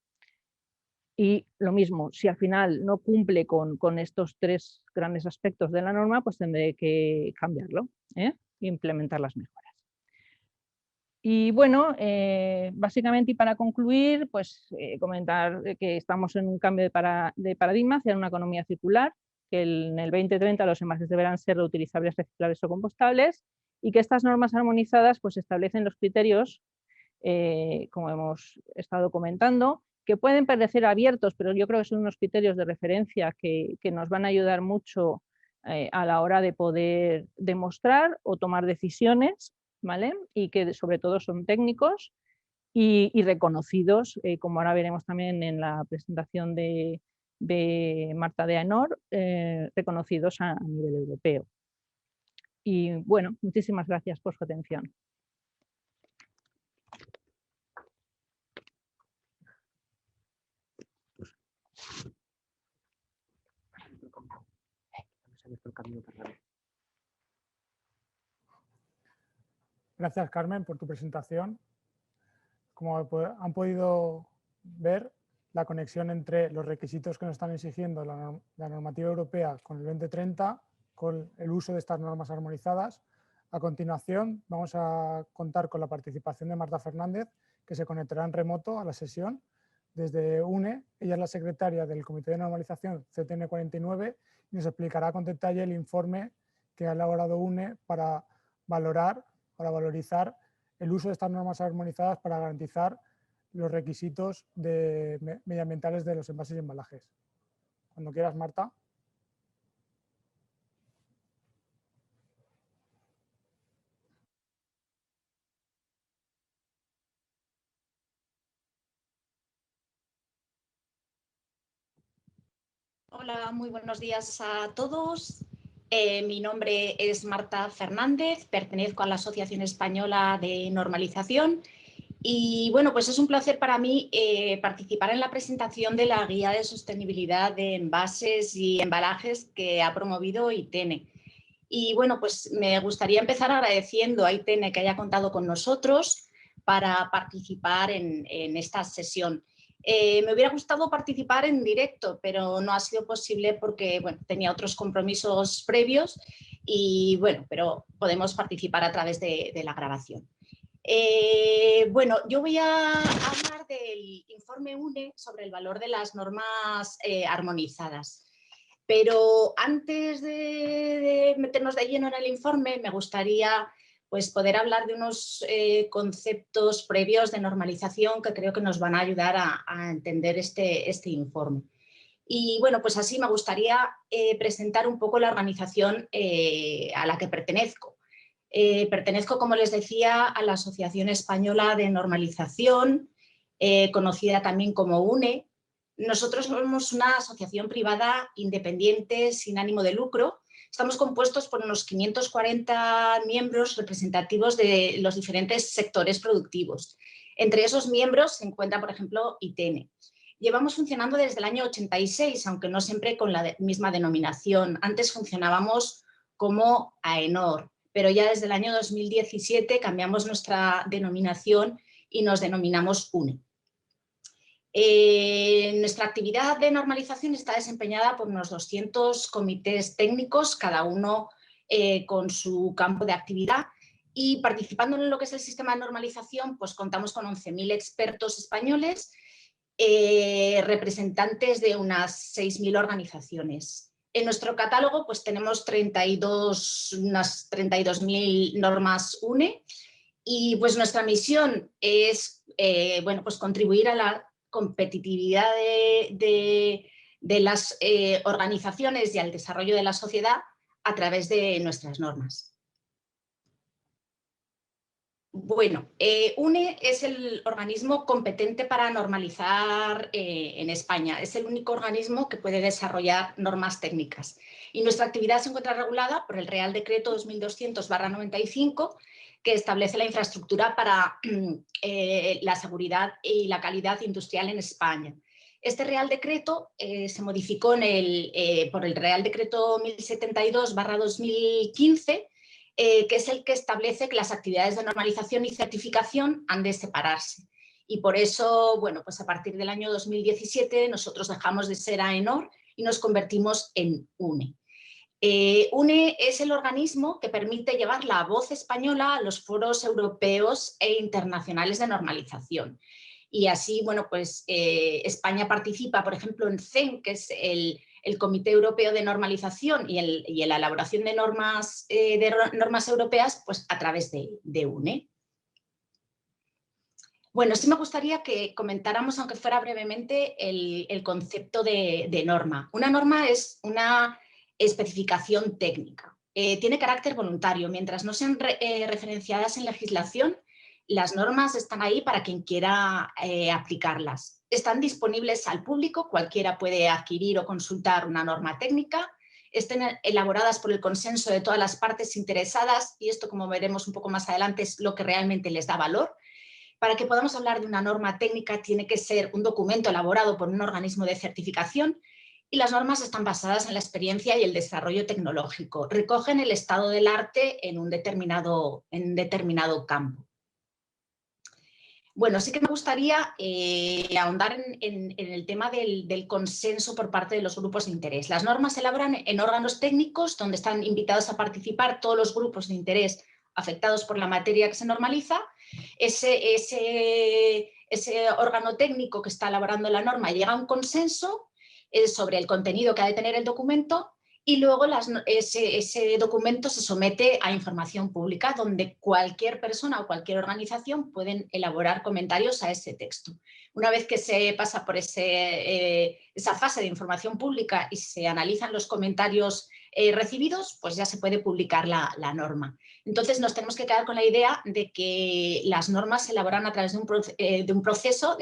Y lo mismo, si al final no cumple con estos 3 grandes aspectos de la norma, pues tendré que cambiarlo e implementar las mejoras. Y bueno, básicamente y para concluir, pues comentar que estamos en un cambio de paradigma hacia una economía circular, que en el 2030 los envases deberán ser reutilizables, reciclables o compostables y que estas normas armonizadas pues, establecen los criterios, como hemos estado comentando, que pueden parecer abiertos, pero yo creo que son unos criterios de referencia que nos van a ayudar mucho a la hora de poder demostrar o tomar decisiones, ¿vale? Y que sobre todo son técnicos y reconocidos, como ahora veremos también en la presentación de Marta de Aenor, reconocidos a nivel europeo. Y bueno, muchísimas gracias por su atención. el camino para adelante. Gracias, Carmen, por tu presentación. Como han podido ver, la conexión entre los requisitos que nos están exigiendo la normativa europea con el 2030, con el uso de estas normas armonizadas. A continuación, vamos a contar con la participación de Marta Fernández, que se conectará en remoto a la sesión desde UNE. Ella es la secretaria del Comité de Normalización CTN 49 y nos explicará con detalle el informe que ha elaborado UNE para valorizar el uso de estas normas armonizadas para garantizar los requisitos medioambientales de los envases y embalajes. Cuando quieras, Marta. Hola, muy buenos días a todos. Mi nombre es Marta Fernández, pertenezco a la Asociación Española de Normalización y bueno, pues es un placer para mí participar en la presentación de la Guía de Sostenibilidad de Envases y Embalajes que ha promovido ITENE. Y bueno, pues me gustaría empezar agradeciendo a ITENE que haya contado con nosotros para participar en esta sesión. Me hubiera gustado participar en directo, pero no ha sido posible porque bueno, tenía otros compromisos previos y bueno, pero podemos participar a través de la grabación. Bueno, yo voy a hablar del informe UNE sobre el valor de las normas armonizadas. Pero antes de meternos de lleno en el informe, me gustaría pues, poder hablar de unos conceptos previos de normalización que creo que nos van a ayudar a entender este informe. Y bueno, pues así me gustaría presentar un poco la organización a la que pertenezco. Pertenezco, como les decía, a la Asociación Española de Normalización, conocida también como UNE. Nosotros somos una asociación privada independiente sin ánimo de lucro. Estamos compuestos por unos 540 miembros representativos de los diferentes sectores productivos. Entre esos miembros se encuentra, por ejemplo, ITENE. Llevamos funcionando desde el año 86, aunque no siempre con la misma denominación. Antes funcionábamos como AENOR, pero ya desde el año 2017 cambiamos nuestra denominación y nos denominamos UNE. Nuestra actividad de normalización está desempeñada por unos 200 comités técnicos, cada uno con su campo de actividad, y participando en lo que es el sistema de normalización, pues contamos con 11.000 expertos españoles, representantes de unas 6.000 organizaciones. En nuestro catálogo pues tenemos unas 32.000 normas UNE, y pues nuestra misión es bueno, pues contribuir a la competitividad de las organizaciones y al desarrollo de la sociedad a través de nuestras normas. Bueno, UNE es el organismo competente para normalizar en España. Es el único organismo que puede desarrollar normas técnicas. Y nuestra actividad se encuentra regulada por el Real Decreto 2200/95, que establece la infraestructura para la seguridad y la calidad industrial en España. Este Real Decreto se modificó por el Real Decreto 1072/2015, que es el que establece que las actividades de normalización y certificación han de separarse. Y por eso, bueno, pues a partir del año 2017 nosotros dejamos de ser AENOR y nos convertimos en UNE. UNE es el organismo que permite llevar la voz española a los foros europeos e internacionales de normalización. Y así, bueno, pues España participa, por ejemplo, en CEN, que es el Comité Europeo de Normalización y en la elaboración de normas europeas, pues a través de UNE. Bueno, sí me gustaría que comentáramos, aunque fuera brevemente, el concepto de norma. Una norma es una especificación técnica. Tiene carácter voluntario. Mientras no sean referenciadas en legislación, las normas están ahí para quien quiera aplicarlas. Están disponibles al público, cualquiera puede adquirir o consultar una norma técnica. Estén elaboradas por el consenso de todas las partes interesadas, y esto, como veremos un poco más adelante, es lo que realmente les da valor. Para que podamos hablar de una norma técnica tiene que ser un documento elaborado por un organismo de certificación y las normas están basadas en la experiencia y el desarrollo tecnológico. Recogen el estado del arte en un determinado campo. Bueno, sí que me gustaría ahondar en el tema del consenso por parte de los grupos de interés. Las normas se elaboran en órganos técnicos donde están invitados a participar todos los grupos de interés afectados por la materia que se normaliza. Ese órgano técnico que está elaborando la norma llega a un consenso sobre el contenido que ha de tener el documento y luego ese documento se somete a información pública donde cualquier persona o cualquier organización pueden elaborar comentarios a ese texto. Una vez que se pasa por esa fase de información pública y se analizan los comentarios recibidos, pues ya se puede publicar la norma. Entonces nos tenemos que quedar con la idea de que las normas se elaboran a través de un proceso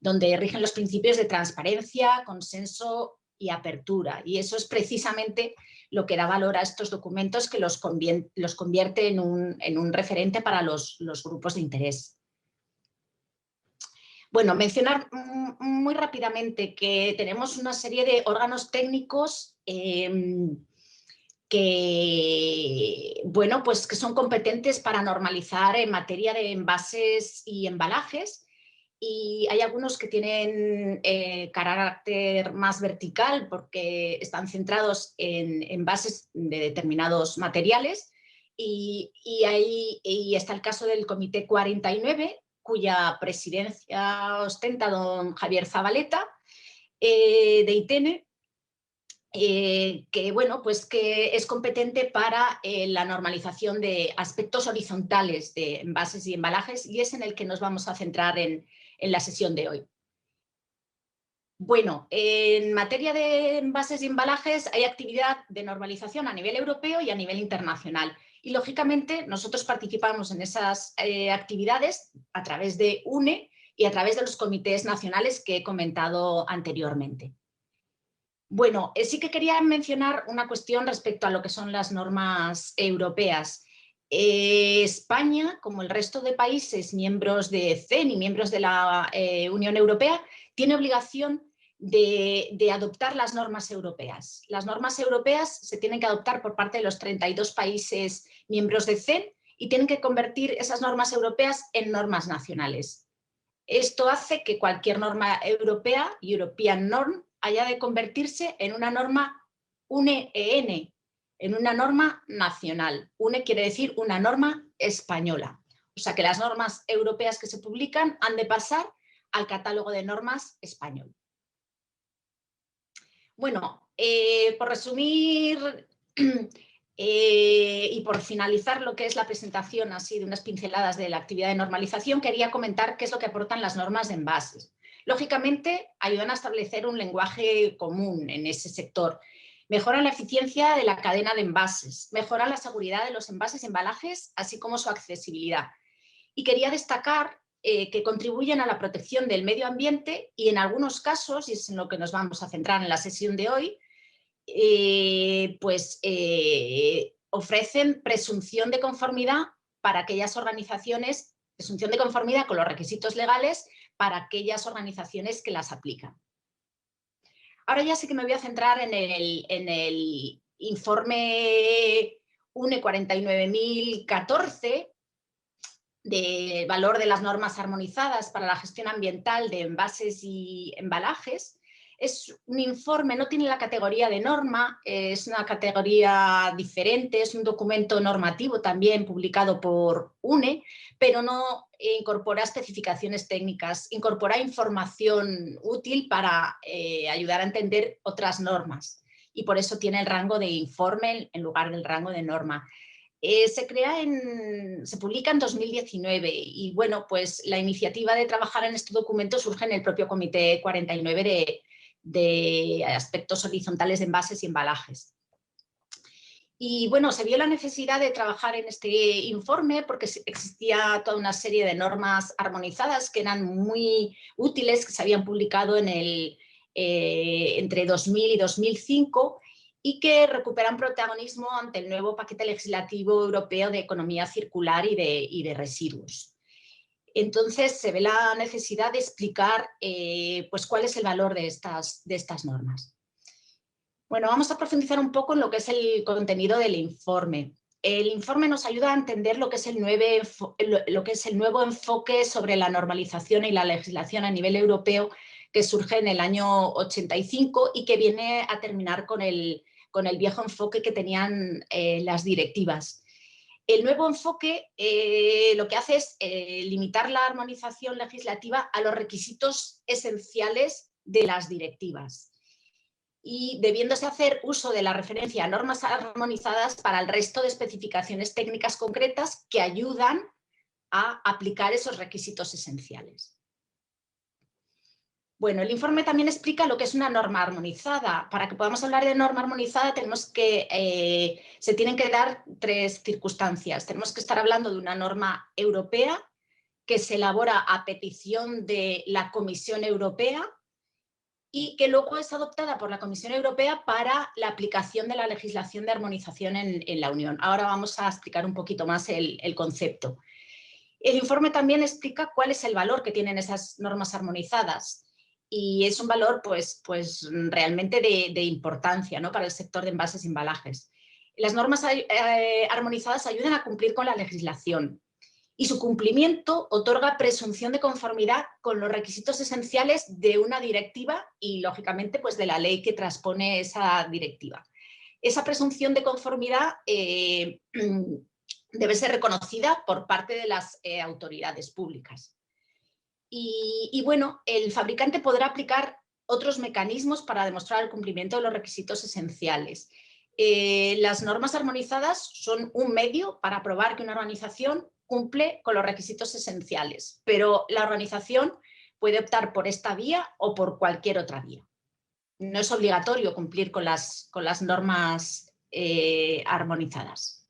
donde rigen los principios de transparencia, consenso y apertura. Y eso es precisamente lo que da valor a estos documentos, que los convierte en un referente para los grupos de interés. Bueno, mencionar muy rápidamente que tenemos una serie de órganos técnicos que son competentes para normalizar en materia de envases y embalajes. Y hay algunos que tienen carácter más vertical porque están centrados en envases de determinados materiales y está el caso del Comité 49, cuya presidencia ostenta don Javier Zabaleta, de ITENE, que es competente para la normalización de aspectos horizontales de envases y embalajes, y es en el que nos vamos a centrar en la sesión de hoy. Bueno, en materia de envases y embalajes hay actividad de normalización a nivel europeo y a nivel internacional. Y lógicamente nosotros participamos en esas actividades a través de UNE y a través de los comités nacionales que he comentado anteriormente. Bueno, sí que quería mencionar una cuestión respecto a lo que son las normas europeas. España, como el resto de países miembros de CEN y miembros de la Unión Europea, tiene obligación de adoptar las normas europeas. Las normas europeas se tienen que adoptar por parte de los 32 países miembros de CEN y tienen que convertir esas normas europeas en normas nacionales. Esto hace que cualquier norma europea, European Norm, haya de convertirse en una norma UNE-EN, en una norma nacional. UNE quiere decir una norma española. O sea que las normas europeas que se publican han de pasar al catálogo de normas español. Bueno, por resumir y por finalizar lo que es la presentación así de unas pinceladas de la actividad de normalización, quería comentar qué es lo que aportan las normas de envases. Lógicamente, ayudan a establecer un lenguaje común en ese sector. Mejoran la eficiencia de la cadena de envases, mejoran la seguridad de los envases y embalajes, así como su accesibilidad. Y quería destacar que contribuyen a la protección del medio ambiente y en algunos casos, y es en lo que nos vamos a centrar en la sesión de hoy, ofrecen presunción de conformidad para aquellas organizaciones, presunción de conformidad con los requisitos legales para aquellas organizaciones que las aplican. Ahora ya sí que me voy a centrar en el informe UNE 49014 de valor de las normas armonizadas para la gestión ambiental de envases y embalajes. Es un informe, no tiene la categoría de norma, es una categoría diferente, es un documento normativo también publicado por UNE, pero no incorpora especificaciones técnicas, incorpora información útil para ayudar a entender otras normas y por eso tiene el rango de informe en lugar del rango de norma. Se publica en 2019 y bueno, pues la iniciativa de trabajar en este documento surge en el propio Comité 49 de aspectos horizontales de envases y embalajes. Y bueno, se vio la necesidad de trabajar en este informe porque existía toda una serie de normas armonizadas que eran muy útiles, que se habían publicado entre 2000 y 2005 y que recuperan protagonismo ante el nuevo paquete legislativo europeo de economía circular y de residuos. Entonces se ve la necesidad de explicar pues, cuál es el valor de estas normas. Bueno, vamos a profundizar un poco en lo que es el contenido del informe. El informe nos ayuda a entender lo que es el nuevo enfoque sobre la normalización y la legislación a nivel europeo que surge en el año 85 y que viene a terminar con el viejo enfoque que tenían las directivas. El nuevo enfoque lo que hace es limitar la armonización legislativa a los requisitos esenciales de las directivas y debiéndose hacer uso de la referencia a normas armonizadas para el resto de especificaciones técnicas concretas que ayudan a aplicar esos requisitos esenciales. Bueno, el informe también explica lo que es una norma armonizada. Para que podamos hablar de norma armonizada se tienen que dar tres circunstancias. Tenemos que estar hablando de una norma europea que se elabora a petición de la Comisión Europea y que luego es adoptada por la Comisión Europea para la aplicación de la legislación de armonización en la Unión. Ahora vamos a explicar un poquito más el concepto. El informe también explica cuál es el valor que tienen esas normas armonizadas y es un valor pues realmente de importancia, ¿no?, para el sector de envases y embalajes. Las normas armonizadas ayudan a cumplir con la legislación y su cumplimiento otorga presunción de conformidad con los requisitos esenciales de una directiva y, lógicamente, pues de la ley que transpone esa directiva. Esa presunción de conformidad debe ser reconocida por parte de las autoridades públicas. Y bueno, el fabricante podrá aplicar otros mecanismos para demostrar el cumplimiento de los requisitos esenciales. Las normas armonizadas son un medio para probar que una organización cumple con los requisitos esenciales, pero la organización puede optar por esta vía o por cualquier otra vía. No es obligatorio cumplir con las normas armonizadas.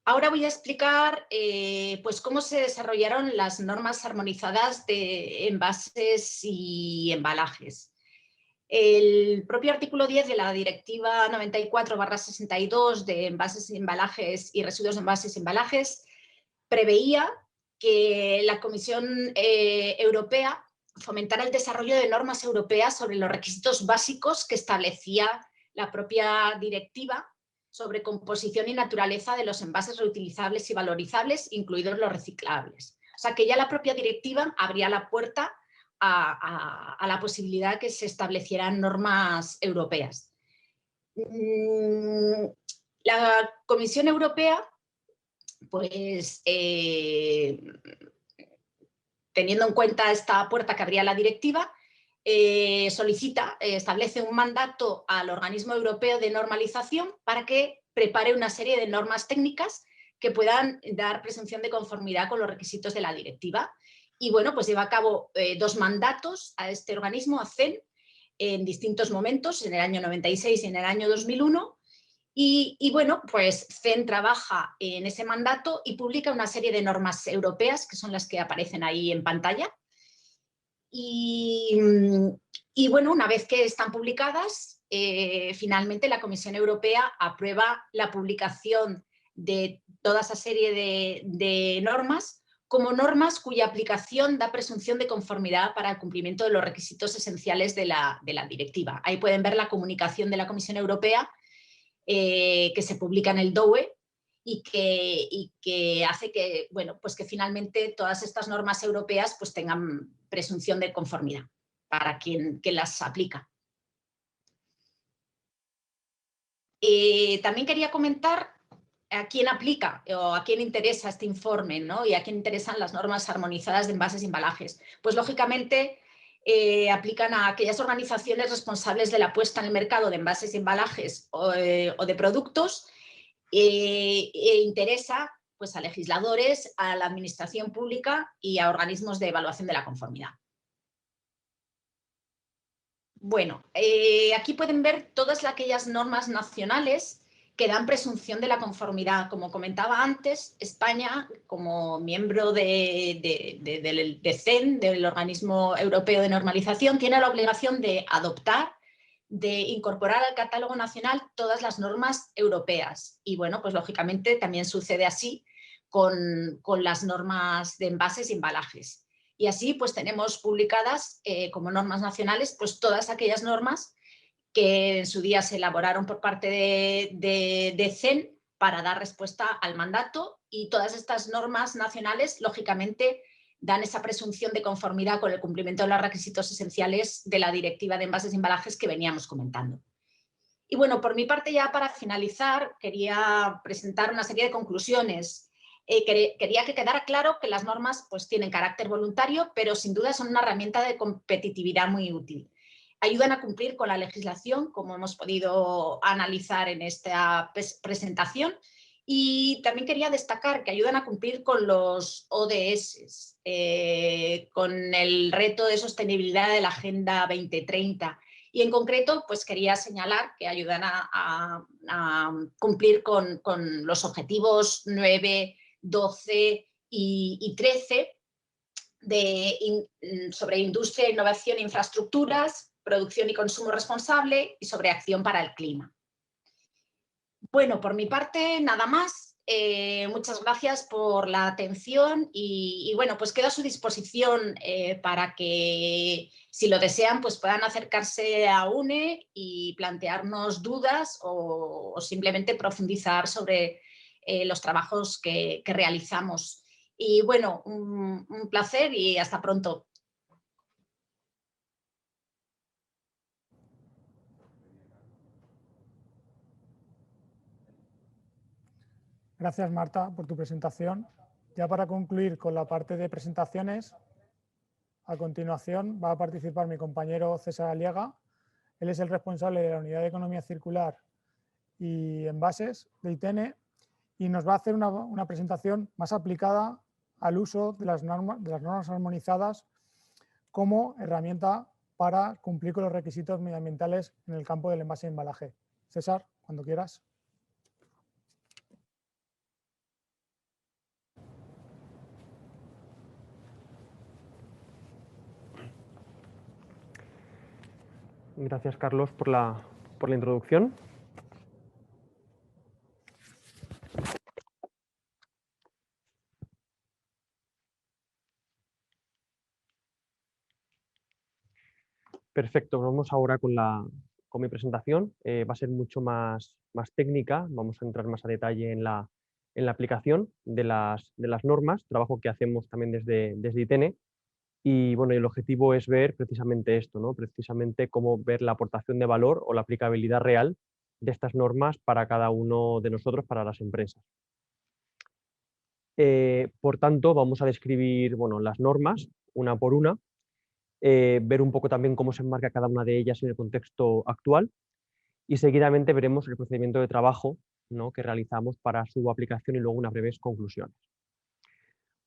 Ahora voy a explicar pues cómo se desarrollaron las normas armonizadas de envases y embalajes. El propio artículo 10 de la Directiva 94/62 de envases y embalajes y residuos de envases y embalajes preveía que la Comisión Europea fomentara el desarrollo de normas europeas sobre los requisitos básicos que establecía la propia directiva sobre composición y naturaleza de los envases reutilizables y valorizables, incluidos los reciclables. O sea que ya la propia directiva abría la puerta a la posibilidad de que se establecieran normas europeas. La Comisión Europea, pues teniendo en cuenta esta puerta que abría la directiva, establece un mandato al organismo europeo de normalización para que prepare una serie de normas técnicas que puedan dar presunción de conformidad con los requisitos de la directiva. Y bueno, pues lleva a cabo dos mandatos a este organismo, a CEN, en distintos momentos, en el año 96 y en el año 2001. Y bueno, pues CEN trabaja en ese mandato y publica una serie de normas europeas, que son las que aparecen ahí en pantalla. Y bueno, una vez que están publicadas, finalmente la Comisión Europea aprueba la publicación de toda esa serie de normas como normas cuya aplicación da presunción de conformidad para el cumplimiento de los requisitos esenciales de la directiva. Ahí pueden ver la comunicación de la Comisión Europea que se publica en el DOE y que hace que, bueno, pues que finalmente todas estas normas europeas pues tengan presunción de conformidad para quien las aplica. También quería comentar a quién aplica o a quién interesa este informe, ¿no? Y a quién interesan las normas armonizadas de envases y embalajes. Pues lógicamente aplican a aquellas organizaciones responsables de la puesta en el mercado de envases y embalajes o de productos. Interesa pues, a legisladores, a la administración pública y a organismos de evaluación de la conformidad. Bueno, aquí pueden ver todas aquellas normas nacionales que dan presunción de la conformidad. Como comentaba antes, España, como miembro de CEN, del Organismo Europeo de Normalización, tiene la obligación de adoptar, de incorporar al catálogo nacional todas las normas europeas. Y bueno, pues lógicamente también sucede así con las normas de envases y embalajes. Y así pues tenemos publicadas como normas nacionales pues todas aquellas normas que en su día se elaboraron por parte de CEN para dar respuesta al mandato, y todas estas normas nacionales, lógicamente, dan esa presunción de conformidad con el cumplimiento de los requisitos esenciales de la Directiva de Envases y Embalajes que veníamos comentando. Y bueno, por mi parte, ya para finalizar, quería presentar una serie de conclusiones. Quería que quedara claro que las normas pues, tienen carácter voluntario, pero sin duda son una herramienta de competitividad muy útil. Ayudan a cumplir con la legislación, como hemos podido analizar en esta presentación, y también quería destacar que ayudan a cumplir con los ODS, con el reto de sostenibilidad de la Agenda 2030. Y en concreto, pues quería señalar que ayudan a cumplir con los objetivos 9, 12 y 13 sobre industria, innovación e infraestructuras, producción y consumo responsable y sobre acción para el clima. Bueno, por mi parte, nada más. Muchas gracias por la atención y bueno, pues quedo a su disposición para que, si lo desean, pues puedan acercarse a UNE y plantearnos dudas o simplemente profundizar sobre los trabajos que realizamos. Y bueno, un placer y hasta pronto. Gracias, Marta, por tu presentación. Ya para concluir con la parte de presentaciones, a continuación va a participar mi compañero César Aliaga. Él es el responsable de la Unidad de Economía Circular y Envases de ITENE y nos va a hacer una presentación más aplicada al uso de las normas armonizadas como herramienta para cumplir con los requisitos medioambientales en el campo del envase y embalaje. César, cuando quieras. Gracias, Carlos, por la introducción. Perfecto, vamos ahora con mi presentación. Va a ser mucho más técnica, vamos a entrar más a detalle en la aplicación de las normas, trabajo que hacemos también desde ITENE. Y bueno, el objetivo es ver precisamente esto, ¿no? Precisamente cómo ver la aportación de valor o la aplicabilidad real de estas normas para cada uno de nosotros, para las empresas. Por tanto, vamos a describir las normas una por una, ver un poco también cómo se enmarca cada una de ellas en el contexto actual y seguidamente veremos el procedimiento de trabajo, ¿no?, que realizamos para su aplicación y luego unas breves conclusiones.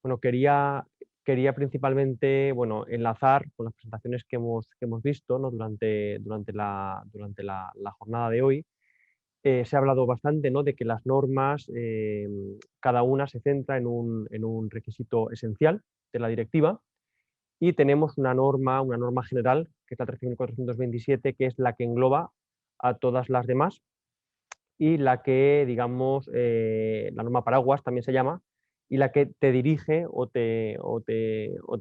Bueno, quería principalmente enlazar con las presentaciones que hemos visto, ¿no?, durante la jornada de hoy. Se ha hablado bastante, ¿no?, de que las normas, cada una se centra en un requisito esencial de la directiva y tenemos una norma general, que es la 13.427, que es la que engloba a todas las demás y la que, digamos, la norma paraguas también se llama, y la que te dirige o te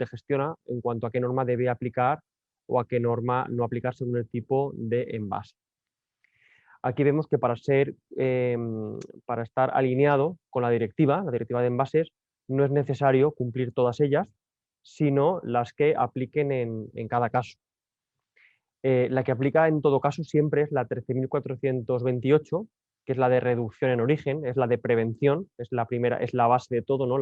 gestiona en cuanto a qué norma debe aplicar o a qué norma no aplicar según el tipo de envase. Aquí vemos que para estar alineado con la directiva de envases, no es necesario cumplir todas ellas, sino las que apliquen en cada caso. La que aplica en todo caso siempre es la 13.428, que es la de reducción en origen, es la de prevención, es la primera, es la base de todo, ¿no?,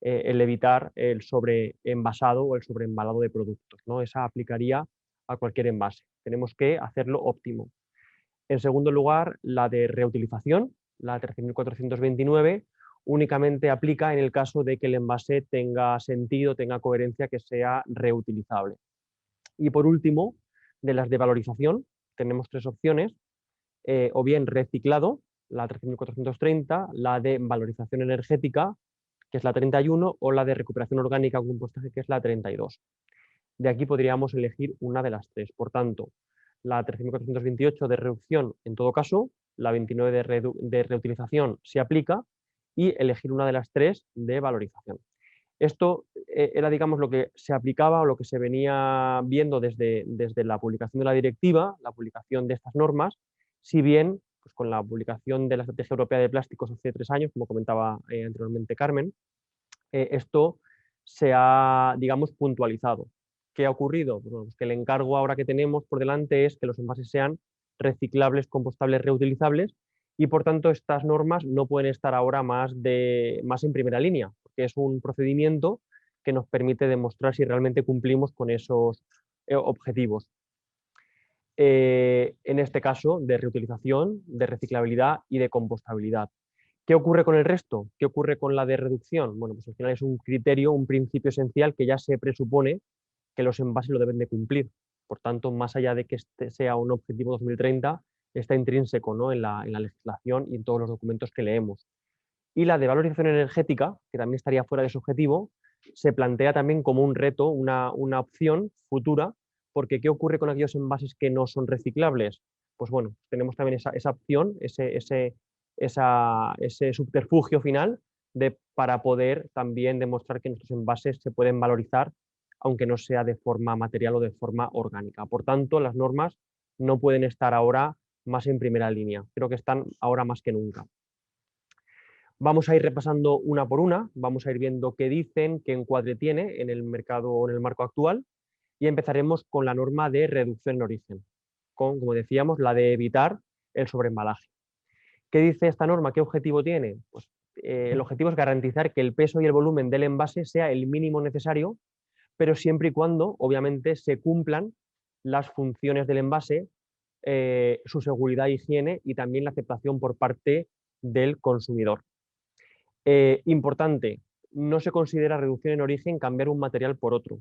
el evitar el sobreenvasado o el sobreembalado de productos, ¿no? Esa aplicaría a cualquier envase. Tenemos que hacerlo óptimo. En segundo lugar, la de reutilización, la 13.429, únicamente aplica en el caso de que el envase tenga sentido, tenga coherencia, que sea reutilizable. Y por último, de las de valorización, tenemos tres opciones, o bien reciclado, la 13.430, la de valorización energética, que es la 31, o la de recuperación orgánica con compostaje, que es la 32. De aquí podríamos elegir una de las tres. Por tanto, la 13.428 de reducción en todo caso, la 29 de reutilización se aplica y elegir una de las tres de valorización. Esto era, digamos, lo que se aplicaba o lo que se venía viendo desde la publicación de la directiva, la publicación de estas normas, si bien pues, con la publicación de la Estrategia Europea de Plásticos hace 3 años, como comentaba anteriormente Carmen, esto se ha, digamos, puntualizado. ¿Qué ha ocurrido? Bueno, pues que el encargo ahora que tenemos por delante es que los envases sean reciclables, compostables, reutilizables y por tanto estas normas no pueden estar ahora más en primera línea, porque es un procedimiento que nos permite demostrar si realmente cumplimos con esos objetivos. En este caso, de reutilización, de reciclabilidad y de compostabilidad. ¿Qué ocurre con el resto? ¿Qué ocurre con la de reducción? Bueno, pues al final es un criterio, un principio esencial que ya se presupone que los envases lo deben de cumplir. Por tanto, más allá de que este sea un objetivo 2030, está intrínseco, ¿no? en la legislación y en todos los documentos que leemos. Y la de valorización energética, que también estaría fuera de ese objetivo, se plantea también como un reto, una opción futura, porque ¿qué ocurre con aquellos envases que no son reciclables? Pues bueno, tenemos también esa opción, ese subterfugio final para poder también demostrar que nuestros envases se pueden valorizar, aunque no sea de forma material o de forma orgánica. Por tanto, las normas no pueden estar ahora más en primera línea. Creo que están ahora más que nunca. Vamos a ir repasando una por una, vamos a ir viendo qué dicen, qué encuadre tiene en el mercado o en el marco actual y empezaremos con la norma de reducción en origen, con, como decíamos, la de evitar el sobreembalaje. ¿Qué dice esta norma? ¿Qué objetivo tiene? Pues, el objetivo es garantizar que el peso y el volumen del envase sea el mínimo necesario, pero siempre y cuando, obviamente, se cumplan las funciones del envase, su seguridad e higiene y también la aceptación por parte del consumidor. Importante, no se considera reducción en origen cambiar un material por otro.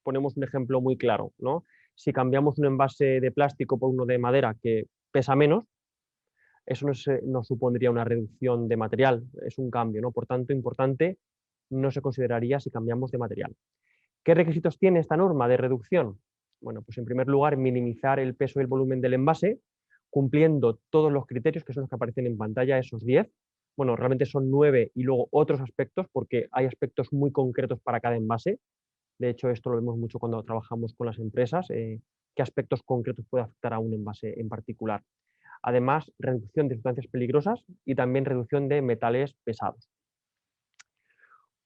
Ponemos un ejemplo muy claro, ¿no? Si cambiamos un envase de plástico por uno de madera que pesa menos, eso no supondría una reducción de material, es un cambio, ¿no? Por tanto, importante, no se consideraría si cambiamos de material. ¿Qué requisitos tiene esta norma de reducción? Bueno, pues en primer lugar, minimizar el peso y el volumen del envase, cumpliendo todos los criterios que son los que aparecen en pantalla, esos 10. Bueno, realmente son 9 y luego otros aspectos, porque hay aspectos muy concretos para cada envase. De hecho, esto lo vemos mucho cuando trabajamos con las empresas, qué aspectos concretos puede afectar a un envase en particular. Además, reducción de sustancias peligrosas y también reducción de metales pesados.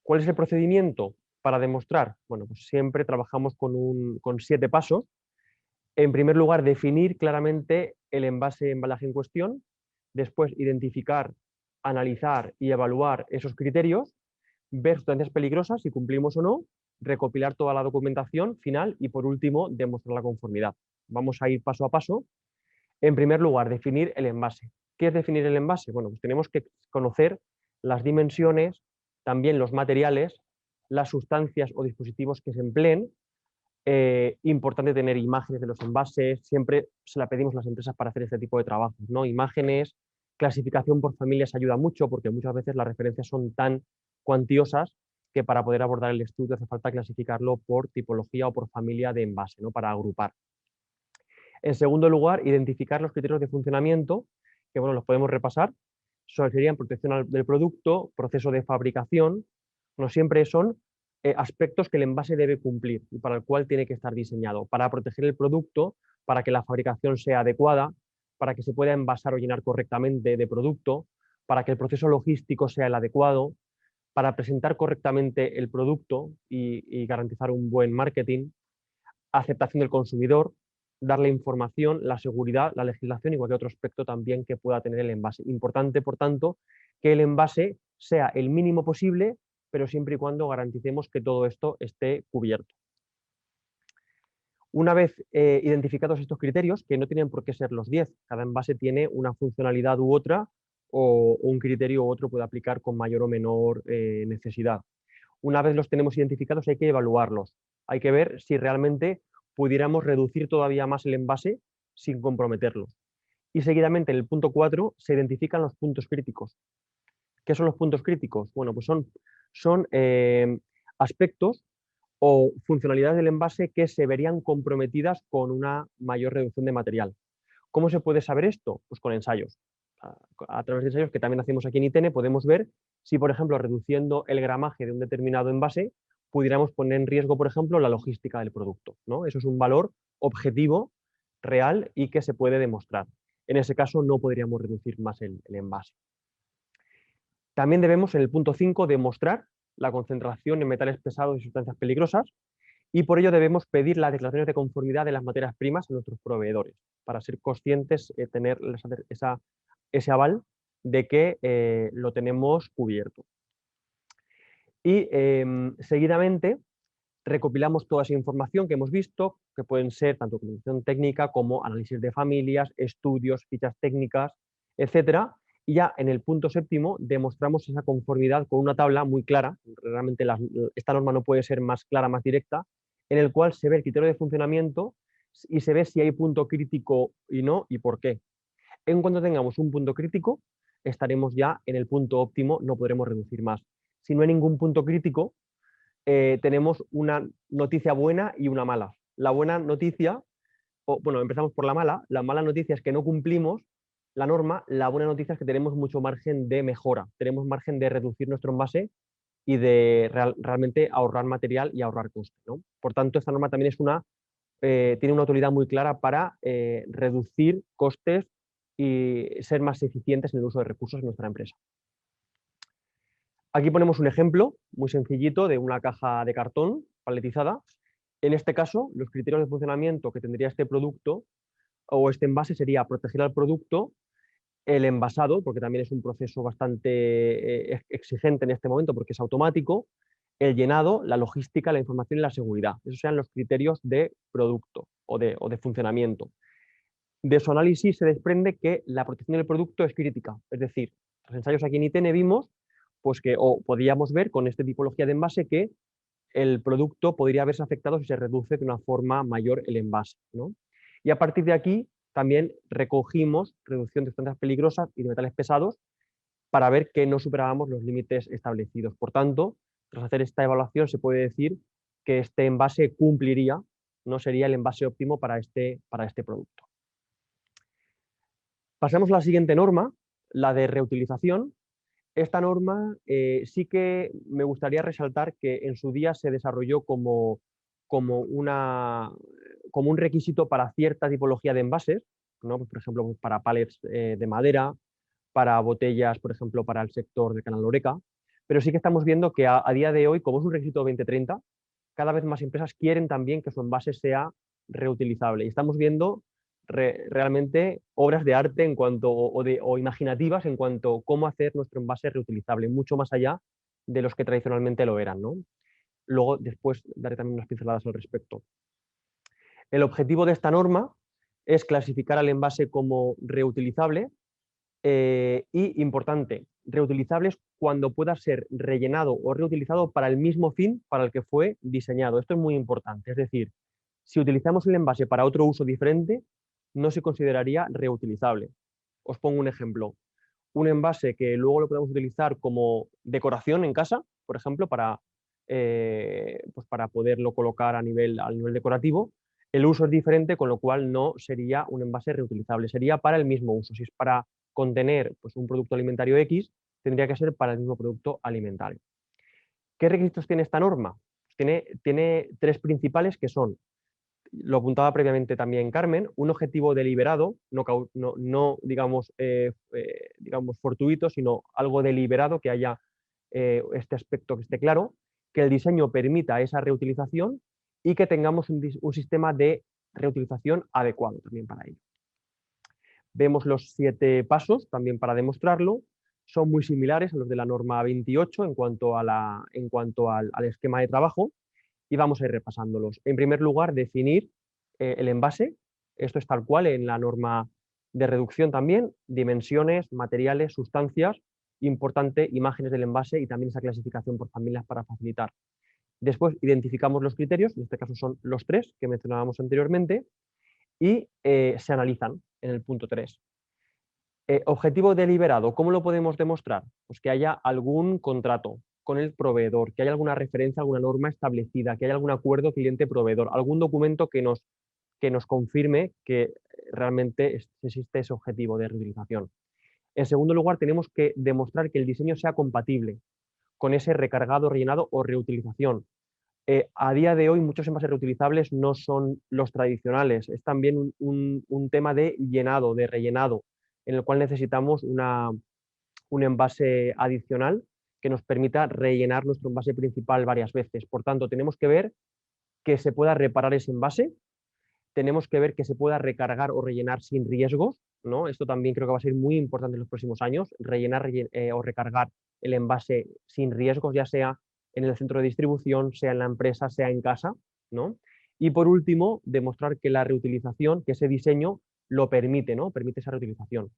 ¿Cuál es el procedimiento para demostrar? Bueno, pues siempre trabajamos con 7 pasos. En primer lugar, definir claramente el embalaje en cuestión. Después, identificar, analizar y evaluar esos criterios. Ver sustancias peligrosas, si cumplimos o no. Recopilar toda la documentación final y, por último, demostrar la conformidad. Vamos a ir paso a paso. En primer lugar, definir el envase. ¿Qué es definir el envase? Bueno, pues tenemos que conocer las dimensiones, también los materiales, las sustancias o dispositivos que se empleen. Importante tener imágenes de los envases, siempre se la pedimos a las empresas para hacer este tipo de trabajos, ¿no? Imágenes, clasificación por familias ayuda mucho porque muchas veces las referencias son tan cuantiosas que para poder abordar el estudio hace falta clasificarlo por tipología o por familia de envase, ¿no? Para agrupar. En segundo lugar, identificar los criterios de funcionamiento, que bueno, los podemos repasar. Serían protección del producto, proceso de fabricación, no siempre son aspectos que el envase debe cumplir y para el cual tiene que estar diseñado, para proteger el producto, para que la fabricación sea adecuada, para que se pueda envasar o llenar correctamente de producto, para que el proceso logístico sea el adecuado, para presentar correctamente el producto y garantizar un buen marketing, aceptación del consumidor, darle información, la seguridad, la legislación y cualquier otro aspecto también que pueda tener el envase. Importante, por tanto, que el envase sea el mínimo posible, pero siempre y cuando garanticemos que todo esto esté cubierto. Una vez identificados estos criterios, que no tienen por qué ser los 10, cada envase tiene una funcionalidad u otra, o un criterio u otro puede aplicar con mayor o menor necesidad. Una vez los tenemos identificados hay que evaluarlos, hay que ver si realmente pudiéramos reducir todavía más el envase sin comprometerlos. Y seguidamente en el punto 4 se identifican los puntos críticos. ¿Qué son los puntos críticos? Bueno, pues son aspectos o funcionalidades del envase que se verían comprometidas con una mayor reducción de material. ¿Cómo se puede saber esto? Pues con ensayos. a través de ensayos que también hacemos aquí en ITN, podemos ver si, por ejemplo, reduciendo el gramaje de un determinado envase, pudiéramos poner en riesgo, por ejemplo, la logística del producto, ¿no? Eso es un valor objetivo, real y que se puede demostrar. En ese caso no podríamos reducir más el envase. También debemos, en el punto 5, demostrar la concentración en metales pesados y sustancias peligrosas, y por ello debemos pedir las declaraciones de conformidad de las materias primas a nuestros proveedores, para ser conscientes, tener ese aval de que lo tenemos cubierto. Y seguidamente recopilamos toda esa información que hemos visto, que pueden ser tanto documentación técnica como análisis de familias, estudios, fichas técnicas, etcétera. Y ya en el punto 7 demostramos esa conformidad con una tabla muy clara, realmente esta norma no puede ser más clara, más directa, en el cual se ve el criterio de funcionamiento y se ve si hay punto crítico y no, y por qué. En cuanto tengamos un punto crítico, estaremos ya en el punto óptimo, no podremos reducir más. Si no hay ningún punto crítico, tenemos una noticia buena y una mala. La buena noticia, bueno, empezamos por la mala noticia es que no cumplimos la norma, la buena noticia es que tenemos mucho margen de mejora, tenemos margen de reducir nuestro envase y de realmente ahorrar material y ahorrar coste, ¿no? Por tanto, esta norma también es tiene una utilidad muy clara para reducir costes y ser más eficientes en el uso de recursos en nuestra empresa. Aquí ponemos un ejemplo muy sencillito de una caja de cartón paletizada. En este caso, los criterios de funcionamiento que tendría este producto o este envase sería proteger al producto, el envasado, porque también es un proceso bastante exigente en este momento porque es automático, el llenado, la logística, la información y la seguridad. Esos sean los criterios de producto o de funcionamiento. De su análisis se desprende que la protección del producto es crítica, es decir, los ensayos aquí en ITN vimos pues podíamos ver con esta tipología de envase que el producto podría verse afectado si se reduce de una forma mayor el envase, ¿no? Y a partir de aquí también recogimos reducción de sustancias peligrosas y de metales pesados para ver que no superábamos los límites establecidos. Por tanto, tras hacer esta evaluación se puede decir que este envase cumpliría, no sería el envase óptimo para este producto. Pasemos a la siguiente norma, la de reutilización. Esta norma sí que me gustaría resaltar que en su día se desarrolló como un requisito para cierta tipología de envases, ¿no? Por ejemplo, para palets de madera, para botellas, por ejemplo, para el sector de Canal Oreca, pero sí que estamos viendo que a día de hoy, como es un requisito 2030, cada vez más empresas quieren también que su envase sea reutilizable. Y estamos viendo realmente obras de arte en cuanto, o imaginativas en cuanto a cómo hacer nuestro envase reutilizable, mucho más allá de los que tradicionalmente lo eran, ¿no? Luego, después, daré también unas pinceladas al respecto. El objetivo de esta norma es clasificar al envase como reutilizable y, importante, reutilizables cuando pueda ser rellenado o reutilizado para el mismo fin para el que fue diseñado. Esto es muy importante, es decir, si utilizamos el envase para otro uso diferente, no se consideraría reutilizable. Os pongo un ejemplo. Un envase que luego lo podemos utilizar como decoración en casa, por ejemplo, pues para poderlo colocar al nivel decorativo, el uso es diferente, con lo cual no sería un envase reutilizable, sería para el mismo uso. Si es para contener pues, un producto alimentario X, tendría que ser para el mismo producto alimentario. ¿Qué requisitos tiene esta norma? Tiene tres principales que son, lo apuntaba previamente también Carmen, un objetivo deliberado, no digamos fortuito, sino algo deliberado, que haya este aspecto que esté claro, que el diseño permita esa reutilización y que tengamos un sistema de reutilización adecuado también para ello. Vemos los 7 pasos también para demostrarlo. Son muy similares a los de la norma 28 en cuanto al esquema de trabajo y vamos a ir repasándolos. En primer lugar, definir el envase. Esto es tal cual en la norma de reducción también. Dimensiones, materiales, sustancias. Importante, imágenes del envase y también esa clasificación por familias para facilitar. Después identificamos los criterios, en este caso son los 3 que mencionábamos anteriormente, y se analizan en el punto 3. Objetivo deliberado, ¿cómo lo podemos demostrar? Pues que haya algún contrato con el proveedor, que haya alguna referencia, alguna norma establecida, que haya algún acuerdo cliente-proveedor, algún documento que nos confirme que realmente existe ese objetivo de reutilización. En segundo lugar, tenemos que demostrar que el diseño sea compatible con ese recargado, rellenado o reutilización. A día de hoy muchos envases reutilizables no son los tradicionales, es también un tema de llenado, de rellenado, en el cual necesitamos un envase adicional que nos permita rellenar nuestro envase principal varias veces. Por tanto, tenemos que ver que se pueda reparar ese envase, tenemos que ver que se pueda recargar o rellenar sin riesgos, ¿no? Esto también creo que va a ser muy importante en los próximos años, rellenar o recargar el envase sin riesgos, ya sea en el centro de distribución, sea en la empresa, sea en casa, ¿no? Y por último, demostrar que la reutilización, que ese diseño lo permite, ¿no? Permite esa reutilización.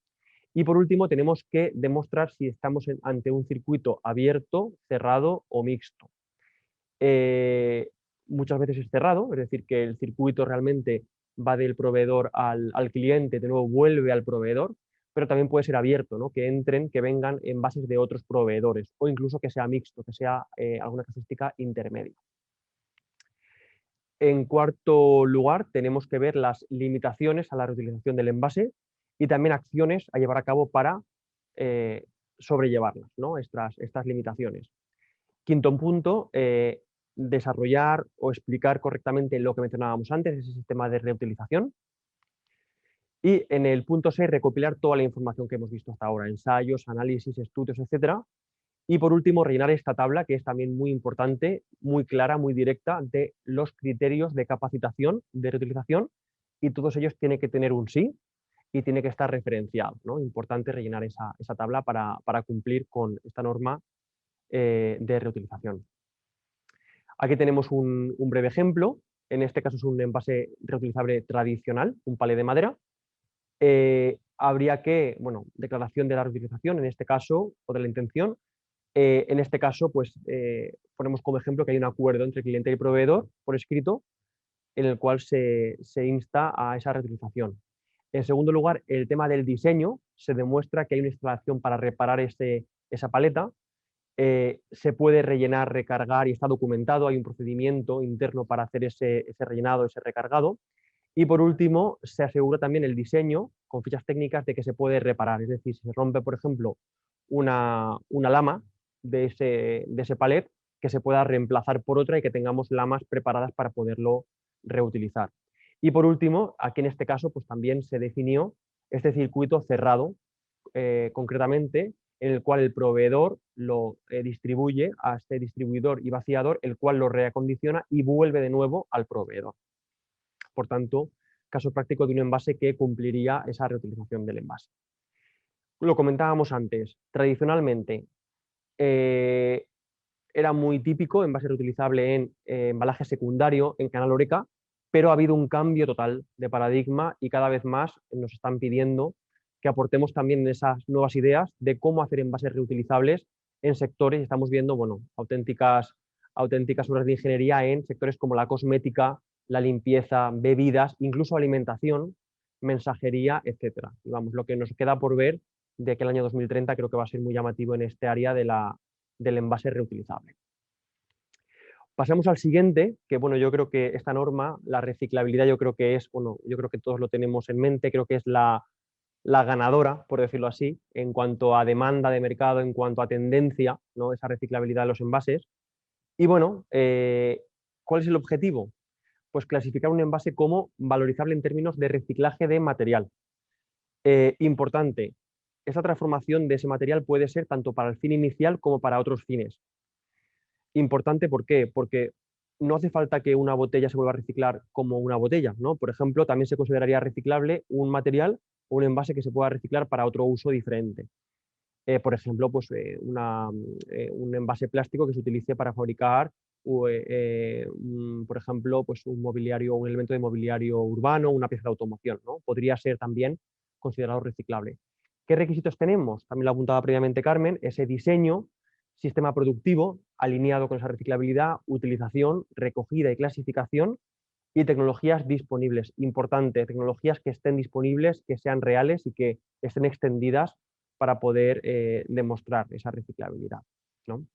Y por último, tenemos que demostrar si estamos ante un circuito abierto, cerrado o mixto. Muchas veces es cerrado, es decir, que el circuito realmente va del proveedor al cliente, de nuevo vuelve al proveedor, pero también puede ser abierto, ¿no? Que entren, que vengan envases de otros proveedores o incluso que sea mixto, que sea alguna casuística intermedia. En cuarto lugar, tenemos que ver las limitaciones a la reutilización del envase y también acciones a llevar a cabo para sobrellevarlas, ¿no? Estas limitaciones. Quinto punto, desarrollar o explicar correctamente lo que mencionábamos antes, ese sistema de reutilización. Y en el punto 6, recopilar toda la información que hemos visto hasta ahora, ensayos, análisis, estudios, etcétera. Y por último, rellenar esta tabla, que es también muy importante, muy clara, muy directa, de los criterios de capacitación, de reutilización, y todos ellos tienen que tener un sí y tiene que estar referenciado, ¿no? Importante rellenar esa tabla para cumplir con esta norma de reutilización. Aquí tenemos un breve ejemplo, en este caso es un envase reutilizable tradicional, un palé de madera. Habría que, bueno, declaración de la reutilización en este caso, o de la intención. En este caso, pues ponemos como ejemplo que hay un acuerdo entre cliente y proveedor por escrito, en el cual se insta a esa reutilización. En segundo lugar, el tema del diseño, se demuestra que hay una instalación para reparar esa paleta. Se puede rellenar, recargar y está documentado, hay un procedimiento interno para hacer ese rellenado, ese recargado. Y por último, se asegura también el diseño con fichas técnicas de que se puede reparar, es decir, si se rompe, por ejemplo, una lama de ese palet, que se pueda reemplazar por otra y que tengamos lamas preparadas para poderlo reutilizar. Y por último, aquí en este caso, pues también se definió este circuito cerrado, concretamente, en el cual el proveedor lo distribuye a este distribuidor y vaciador, el cual lo reacondiciona y vuelve de nuevo al proveedor. Por tanto, caso práctico de un envase que cumpliría esa reutilización del envase. Lo comentábamos antes, tradicionalmente era muy típico envase reutilizable en embalaje secundario, en canal Horeca, pero ha habido un cambio total de paradigma y cada vez más nos están pidiendo que aportemos también esas nuevas ideas de cómo hacer envases reutilizables en sectores. Estamos viendo, bueno, auténticas obras de ingeniería en sectores como la cosmética, la limpieza, bebidas, incluso alimentación, mensajería, etcétera. Y vamos, lo que nos queda por ver de que el año 2030 creo que va a ser muy llamativo en este área del envase reutilizable. Pasemos al siguiente, que bueno, yo creo que esta norma, la reciclabilidad, yo creo que es, bueno, yo creo que todos lo tenemos en mente, creo que es la ganadora, por decirlo así, en cuanto a demanda de mercado, en cuanto a tendencia, ¿no? Esa reciclabilidad de los envases. Y bueno, ¿cuál es el objetivo? Pues clasificar un envase como valorizable en términos de reciclaje de material. Importante, esta transformación de ese material puede ser tanto para el fin inicial como para otros fines. Importante, ¿por qué? Porque no hace falta que una botella se vuelva a reciclar como una botella, ¿no? Por ejemplo, también se consideraría reciclable un material o un envase que se pueda reciclar para otro uso diferente. Por ejemplo, pues, un envase plástico que se utilice para fabricar, por ejemplo, pues un mobiliario, un elemento de mobiliario urbano, una pieza de automoción, ¿no? Podría ser también considerado reciclable. ¿Qué requisitos tenemos? También lo apuntaba previamente Carmen, ese diseño, sistema productivo alineado con esa reciclabilidad, utilización, recogida y clasificación y tecnologías disponibles. Importante, tecnologías que estén disponibles, que sean reales y que estén extendidas para poder demostrar esa reciclabilidad, ¿no?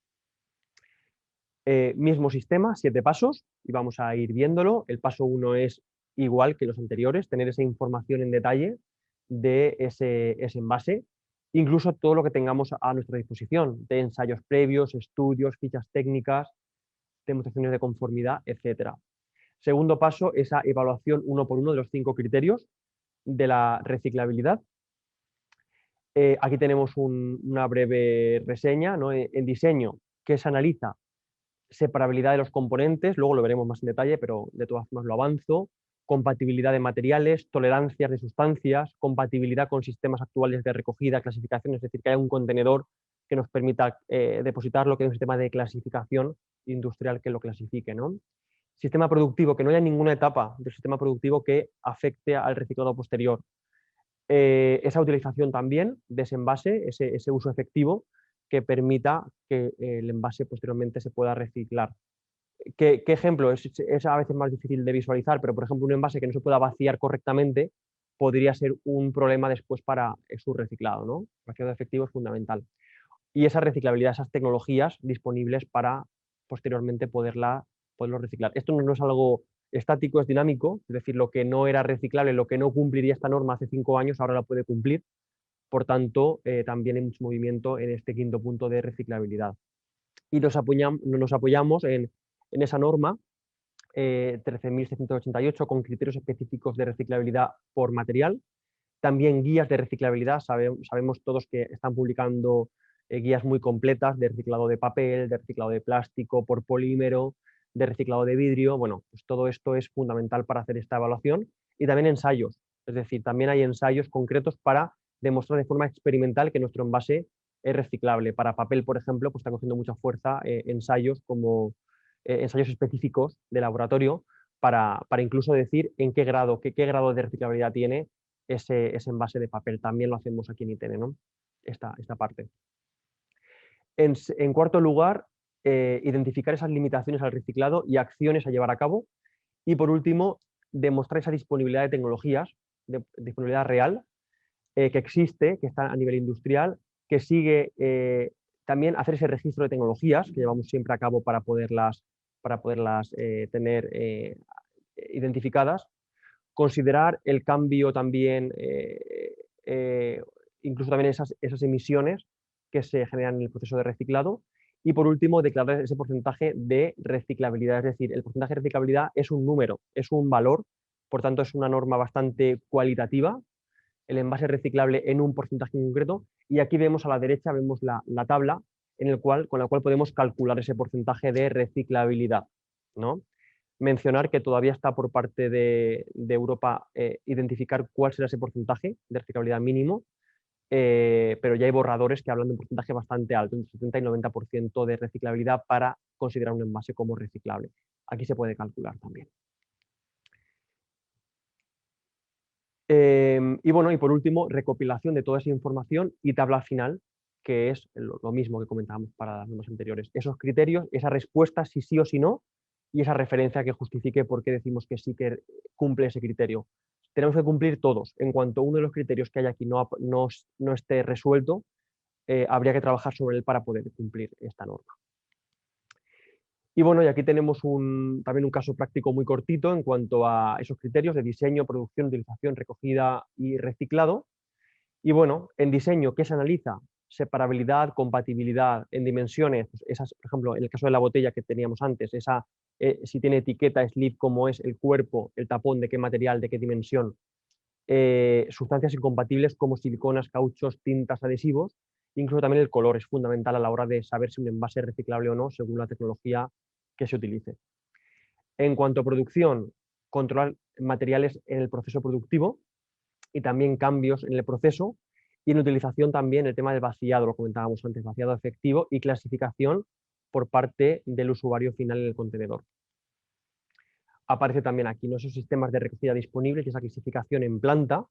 Mismo sistema, 7 pasos, y vamos a ir viéndolo. El paso 1 es igual que los anteriores, tener esa información en detalle de ese envase incluso todo lo que tengamos a nuestra disposición, de ensayos previos, estudios, fichas técnicas, demostraciones de conformidad, etc. Segundo paso, esa evaluación uno por uno de los 5 criterios de la reciclabilidad. Aquí tenemos una breve reseña, ¿no? En diseño, que se analiza separabilidad de los componentes, luego lo veremos más en detalle, pero de todas formas lo avanzo, compatibilidad de materiales, tolerancias de sustancias, compatibilidad con sistemas actuales de recogida, clasificación, es decir, que haya un contenedor que nos permita depositarlo, que haya un sistema de clasificación industrial que lo clasifique, ¿no? Sistema productivo, que no haya ninguna etapa del sistema productivo que afecte al reciclado posterior. Esa utilización también de ese envase, ese uso efectivo que permita que el envase posteriormente se pueda reciclar. ¿Qué ejemplo? Es a veces más difícil de visualizar, pero por ejemplo un envase que no se pueda vaciar correctamente podría ser un problema después para su reciclado, ¿no? El vaciado efectivo es fundamental. Y esa reciclabilidad, esas tecnologías disponibles para posteriormente poderlo reciclar. Esto no es algo estático, es dinámico, es decir, lo que no era reciclable, lo que no cumpliría esta norma hace 5 años, ahora la puede cumplir. Por tanto, también hay mucho movimiento en este quinto punto de reciclabilidad. Y nos apoyamos en esa norma 13.688 con criterios específicos de reciclabilidad por material. También guías de reciclabilidad, sabemos todos que están publicando guías muy completas de reciclado de papel, de reciclado de plástico, por polímero, de reciclado de vidrio. Bueno, pues todo esto es fundamental para hacer esta evaluación. Y también ensayos, es decir, también hay ensayos concretos para demostrar de forma experimental que nuestro envase es reciclable. Para papel, por ejemplo, pues está cogiendo mucha fuerza ensayos como ensayos específicos de laboratorio para incluso decir en qué grado de reciclabilidad tiene ese envase de papel. También lo hacemos aquí en ITN, ¿no? Esta parte. En cuarto lugar, identificar esas limitaciones al reciclado y acciones a llevar a cabo. Y por último, demostrar esa disponibilidad de tecnologías, disponibilidad real, que existe, que está a nivel industrial, que sigue también hacer ese registro de tecnologías que llevamos siempre a cabo para poderlas tener identificadas. Considerar el cambio también, incluso también esas emisiones que se generan en el proceso de reciclado. Y por último, declarar ese porcentaje de reciclabilidad. Es decir, el porcentaje de reciclabilidad es un número, es un valor, por tanto es una norma bastante cualitativa, el envase reciclable en un porcentaje concreto. Y aquí vemos a la derecha, vemos la tabla con la cual podemos calcular ese porcentaje de reciclabilidad, ¿no? Mencionar que todavía está por parte de Europa identificar cuál será ese porcentaje de reciclabilidad mínimo, pero ya hay borradores que hablan de un porcentaje bastante alto, entre 70 y 90% de reciclabilidad para considerar un envase como reciclable. Aquí se puede calcular también. Y bueno, y por último, recopilación de toda esa información y tabla final, que es lo mismo que comentábamos para las normas anteriores. Esos criterios, esa respuesta, si sí o si no, y esa referencia que justifique por qué decimos que sí que cumple ese criterio. Tenemos que cumplir todos. En cuanto uno de los criterios que hay aquí no esté resuelto, habría que trabajar sobre él para poder cumplir esta norma. Y bueno, y aquí tenemos también un caso práctico muy cortito en cuanto a esos criterios de diseño, producción, utilización, recogida y reciclado. Y bueno, en diseño, ¿qué se analiza? Separabilidad, compatibilidad en dimensiones, pues esas, por ejemplo, en el caso de la botella que teníamos antes, si tiene etiqueta, slip, cómo es el cuerpo, el tapón, de qué material, de qué dimensión, sustancias incompatibles como siliconas, cauchos, tintas, adhesivos, incluso también el color es fundamental a la hora de saber si un envase es reciclable o no según la tecnología que se utilice. En cuanto a producción, controlar materiales en el proceso productivo y también cambios en el proceso, y en utilización también el tema del vaciado, lo comentábamos antes, vaciado efectivo y clasificación por parte del usuario final en el contenedor. Aparece también aquí esos sistemas de recogida disponibles y esa clasificación en planta.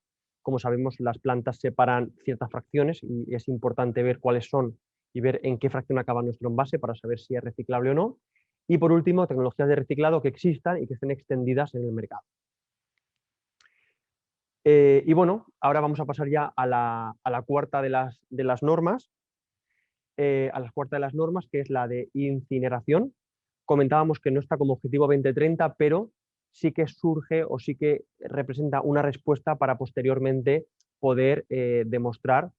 Como sabemos, las plantas separan ciertas fracciones y es importante ver cuáles son y ver en qué fracción acaba nuestro envase para saber si es reciclable o no. Y por último, tecnologías de reciclado que existan y que estén extendidas en el mercado. Y bueno, ahora vamos a pasar ya a la cuarta de las normas, que es la de incineración. Comentábamos que no está como objetivo 2030, pero sí que surge o sí que representa una respuesta para posteriormente poder demostrar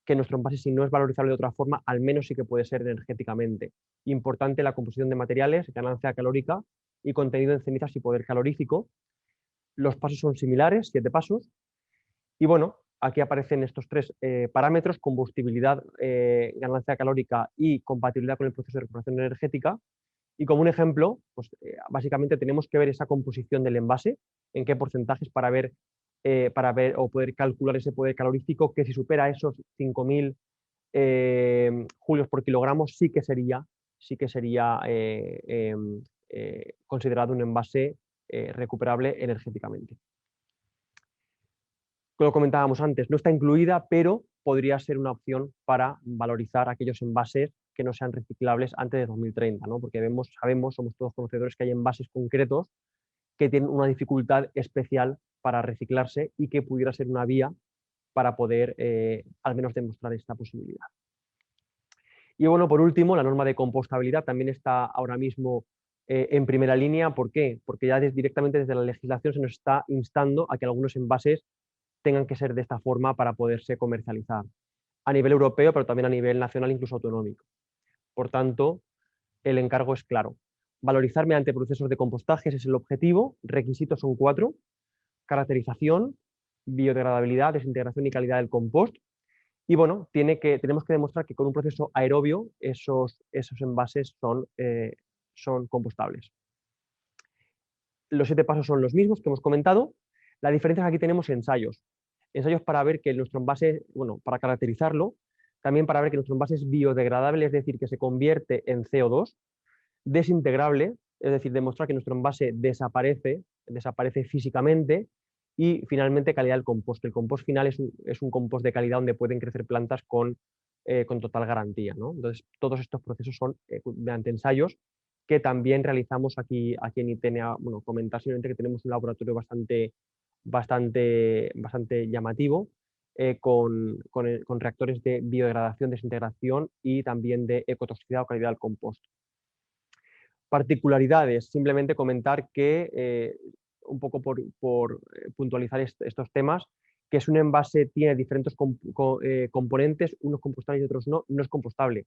que nuestro envase, si no es valorizable de otra forma, al menos sí que puede ser energéticamente. Importante la composición de materiales, ganancia calórica y contenido en cenizas y poder calorífico. Los pasos son similares, 7 pasos. Y bueno, aquí aparecen estos 3 parámetros: combustibilidad, ganancia calórica y compatibilidad con el proceso de recuperación energética. Y como un ejemplo, pues básicamente tenemos que ver esa composición del envase, en qué porcentajes, para ver o poder calcular ese poder calorífico, que si supera esos 5.000 julios por kilogramo sí que sería considerado un envase recuperable energéticamente. Como comentábamos antes, no está incluida, pero podría ser una opción para valorizar aquellos envases que no sean reciclables antes de 2030, ¿no? Porque sabemos, somos todos conocedores que hay envases concretos que tienen una dificultad especial para reciclarse y que pudiera ser una vía para poder al menos demostrar esta posibilidad. Y bueno, por último, la norma de compostabilidad también está ahora mismo en primera línea. ¿Por qué? Porque ya directamente desde la legislación se nos está instando a que algunos envases tengan que ser de esta forma para poderse comercializar a nivel europeo, pero también a nivel nacional, incluso autonómico. Por tanto, el encargo es claro. Valorizar mediante procesos de compostaje, ese es el objetivo. Requisitos son 4: caracterización, biodegradabilidad, desintegración y calidad del compost. Y bueno, tenemos que demostrar que con un proceso aerobio esos envases son compostables. Los 7 pasos son los mismos que hemos comentado. La diferencia es que aquí tenemos ensayos. Ensayos para ver que nuestro envase, bueno, para caracterizarlo, también para ver que nuestro envase es biodegradable, es decir, que se convierte en CO2, desintegrable, es decir, demostrar que nuestro envase desaparece físicamente, y finalmente calidad del compost. El compost final es un compost de calidad donde pueden crecer plantas con total garantía, ¿no? Entonces, todos estos procesos son mediante ensayos que también realizamos aquí en ITENEA. Bueno, comentar simplemente que tenemos un laboratorio bastante llamativo, con reactores de biodegradación, desintegración y también de ecotoxicidad o calidad del compost. Particularidades, simplemente comentar que, un poco por puntualizar estos temas, que si un envase tiene diferentes componentes, unos compostables y otros no es compostable.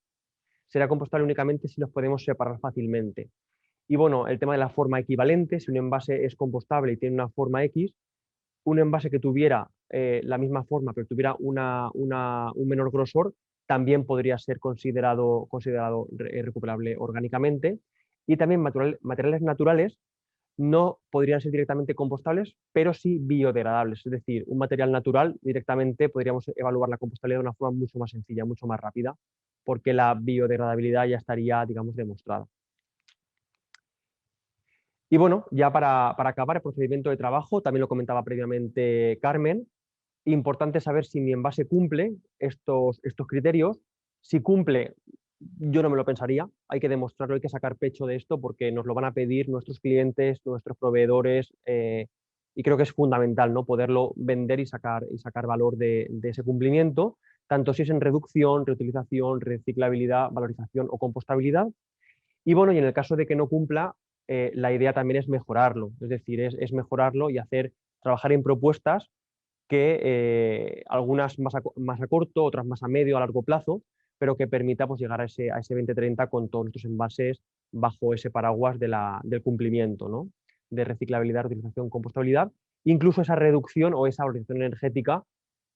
Será compostable únicamente si los podemos separar fácilmente. Y bueno, el tema de la forma equivalente: si un envase es compostable y tiene una forma X, un envase que tuviera la misma forma pero tuviera un menor grosor también podría ser considerado recuperable orgánicamente. Y también materiales naturales no podrían ser directamente compostables, pero sí biodegradables. Es decir, un material natural directamente podríamos evaluar la compostabilidad de una forma mucho más sencilla, mucho más rápida, porque la biodegradabilidad ya estaría, digamos, demostrada. Y bueno, ya para acabar, el procedimiento de trabajo, también lo comentaba previamente Carmen. Importante saber si mi envase cumple estos criterios. Si cumple, yo no me lo pensaría, hay que demostrarlo, hay que sacar pecho de esto, porque nos lo van a pedir nuestros clientes, nuestros proveedores, y creo que es fundamental, ¿no?, poderlo vender y sacar valor de ese cumplimiento, tanto si es en reducción, reutilización, reciclabilidad, valorización o compostabilidad. Y bueno, y en el caso de que no cumpla, la idea también es mejorarlo, es decir, es mejorarlo y trabajar en propuestas que algunas más a corto, otras más a medio, a largo plazo, pero que permita pues llegar a ese 2030 con todos nuestros envases bajo ese paraguas del cumplimiento, ¿no?, de reciclabilidad, reutilización, compostabilidad, incluso esa reducción o esa valorización energética,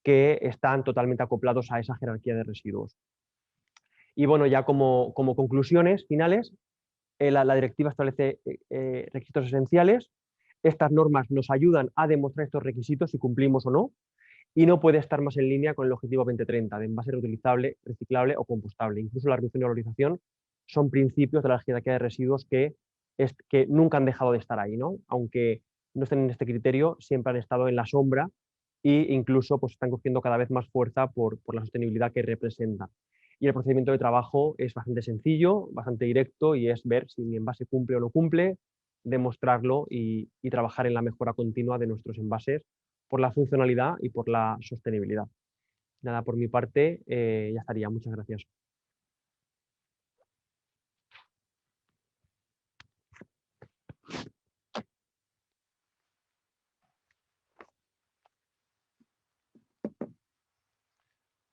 que están totalmente acoplados a esa jerarquía de residuos. Y bueno, ya como conclusiones finales, la directiva establece requisitos esenciales. Estas normas nos ayudan a demostrar estos requisitos, si cumplimos o no, y no puede estar más en línea con el objetivo 2030 de envase reutilizable, reciclable o compostable. Incluso la reducción y valorización son principios de la jerarquía de residuos que nunca han dejado de estar ahí, ¿no? Aunque no estén en este criterio, siempre han estado en la sombra, e incluso pues, están cogiendo cada vez más fuerza por la sostenibilidad que representan. Y el procedimiento de trabajo es bastante sencillo, bastante directo, y es ver si mi envase cumple o no cumple, demostrarlo y trabajar en la mejora continua de nuestros envases por la funcionalidad y por la sostenibilidad. Nada, por mi parte, ya estaría. Muchas gracias.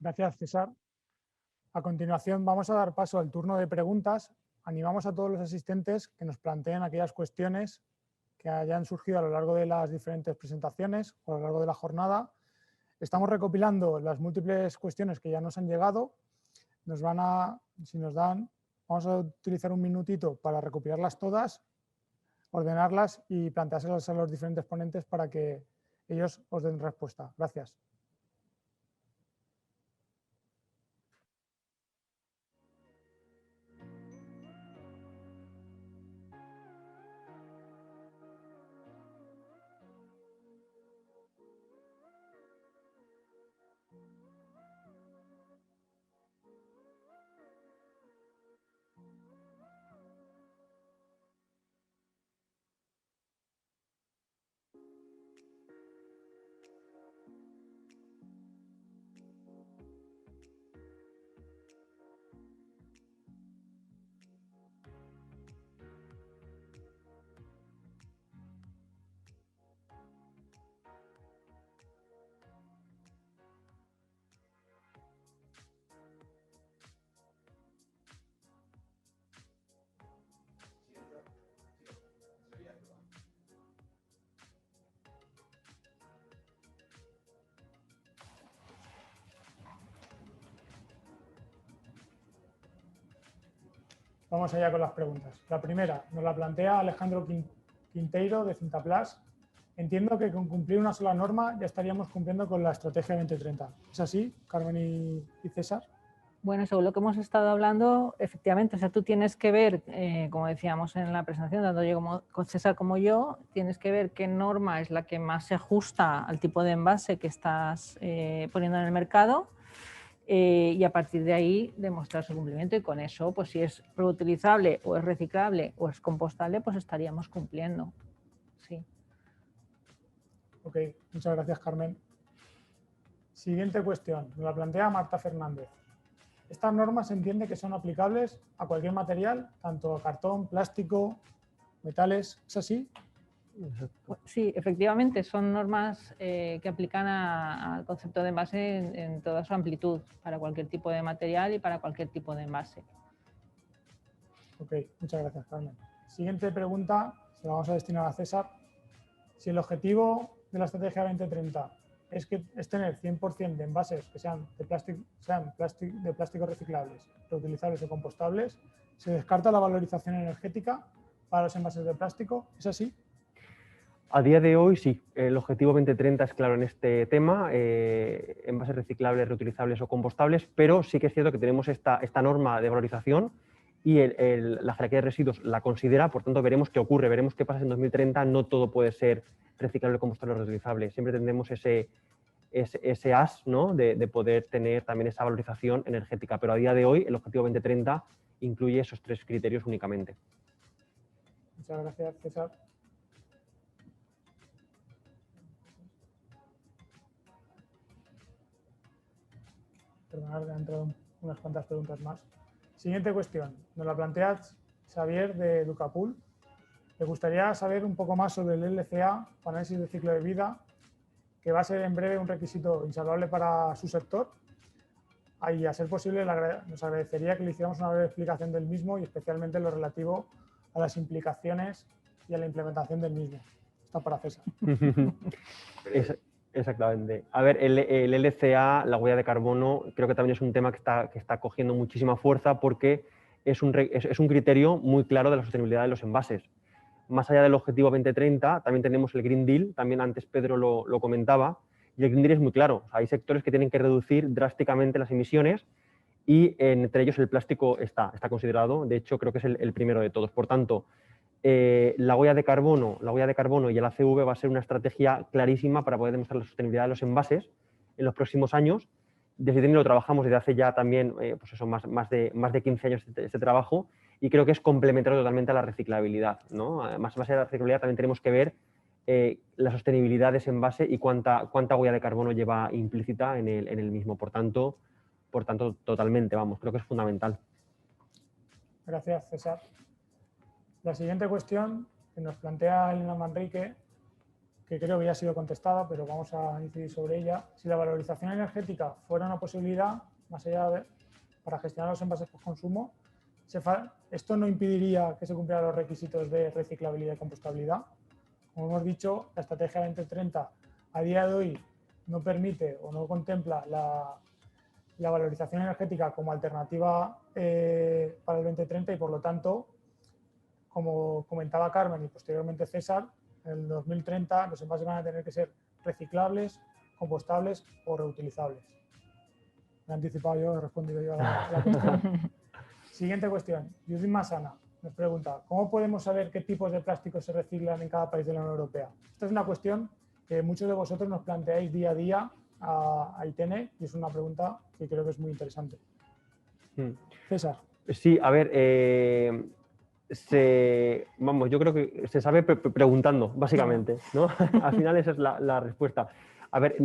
Gracias, César. A continuación vamos a dar paso al turno de preguntas. Animamos a todos los asistentes que nos planteen aquellas cuestiones que hayan surgido a lo largo de las diferentes presentaciones o a lo largo de la jornada. Estamos recopilando las múltiples cuestiones que ya nos han llegado. Si nos dan, vamos a utilizar un minutito para recopilarlas todas, ordenarlas y planteárselas a los diferentes ponentes para que ellos os den respuesta. Gracias. Vamos allá con las preguntas. La primera nos la plantea Alejandro Quinteiro de Cintaplas. Entiendo que con cumplir una sola norma ya estaríamos cumpliendo con la estrategia 2030. ¿Es así, Carmen y César? Bueno, según lo que hemos estado hablando, efectivamente, o sea, tú tienes que ver, como decíamos en la presentación, tanto yo como con César como yo, tienes que ver qué norma es la que más se ajusta al tipo de envase que estás poniendo en el mercado y a partir de ahí demostrar su cumplimiento y con eso, pues si es reutilizable o es reciclable o es compostable, pues estaríamos cumpliendo. Sí. Ok, muchas gracias, Carmen. Siguiente cuestión, nos la plantea Marta Fernández. Estas normas se entiende que son aplicables a cualquier material, tanto a cartón, plástico, metales. ¿Es así? Sí, efectivamente, son normas que aplican al concepto de envase en toda su amplitud, para cualquier tipo de material y para cualquier tipo de envase. Ok, muchas gracias, Carmen. Siguiente pregunta, se la vamos a destinar a César. Si el objetivo de la estrategia 2030 es tener 100% de envases que sean de plástico reciclables, reutilizables o compostables, ¿se descarta la valorización energética para los envases de plástico? ¿Es así? A día de hoy sí, el objetivo 2030 es claro en este tema, envases reciclables, reutilizables o compostables, pero sí que es cierto que tenemos esta norma de valorización y la jerarquía de residuos la considera, por tanto veremos qué ocurre, veremos qué pasa en 2030, no todo puede ser reciclable, compostable o reutilizable, siempre tendremos ese as, ¿no? de poder tener también esa valorización energética, pero a día de hoy el objetivo 2030 incluye esos 3 criterios únicamente. Muchas gracias, César. Perdonad, me han entrado unas cuantas preguntas más. Siguiente cuestión, nos la plantea Xavier de Educapool. Le gustaría saber un poco más sobre el LCA, análisis de ciclo de vida, que va a ser en breve un requisito insalvable para su sector. Y a ser posible, nos agradecería que le hiciéramos una breve explicación del mismo y especialmente lo relativo a las implicaciones y a la implementación del mismo. Está para César. Exactamente. A ver, el LCA, la huella de carbono, creo que también es un tema que está cogiendo muchísima fuerza porque es un criterio muy claro de la sostenibilidad de los envases. Más allá del objetivo 2030, también tenemos el Green Deal, también antes Pedro lo comentaba, y el Green Deal es muy claro. Hay sectores que tienen que reducir drásticamente las emisiones y entre ellos el plástico está considerado, de hecho creo que es el primero de todos. Por tanto, la huella de carbono y el ACV va a ser una estrategia clarísima para poder demostrar la sostenibilidad de los envases en los próximos años. Desde TENI lo trabajamos desde hace ya también pues eso, más de 15 años este trabajo y creo que es complementario totalmente a la reciclabilidad, ¿no? Más allá de la reciclabilidad también tenemos que ver la sostenibilidad de ese envase y cuánta huella de carbono lleva implícita en el mismo. Por tanto, totalmente, vamos, creo que es fundamental. Gracias, César. La siguiente cuestión que nos plantea Elena Manrique, que creo que ya ha sido contestada, pero vamos a incidir sobre ella. Si la valorización energética fuera una posibilidad, más allá de, para gestionar los envases por consumo, esto no impediría que se cumplieran los requisitos de reciclabilidad y compostabilidad. Como hemos dicho, la estrategia 2030 a día de hoy no permite o no contempla la valorización energética como alternativa para el 2030 y, por lo tanto, como comentaba Carmen y posteriormente César, en el 2030 los envases van a tener que ser reciclables, compostables o reutilizables. Me he anticipado yo, he respondido yo a la cuestión. Siguiente cuestión. Judith Masana nos pregunta, ¿cómo podemos saber qué tipos de plásticos se reciclan en cada país de la Unión Europea? Esta es una cuestión que muchos de vosotros nos planteáis día a día a ITN y es una pregunta que creo que es muy interesante. César. Sí, a ver, yo creo que se sabe preguntando, básicamente, ¿no? Al final esa es la respuesta. A ver,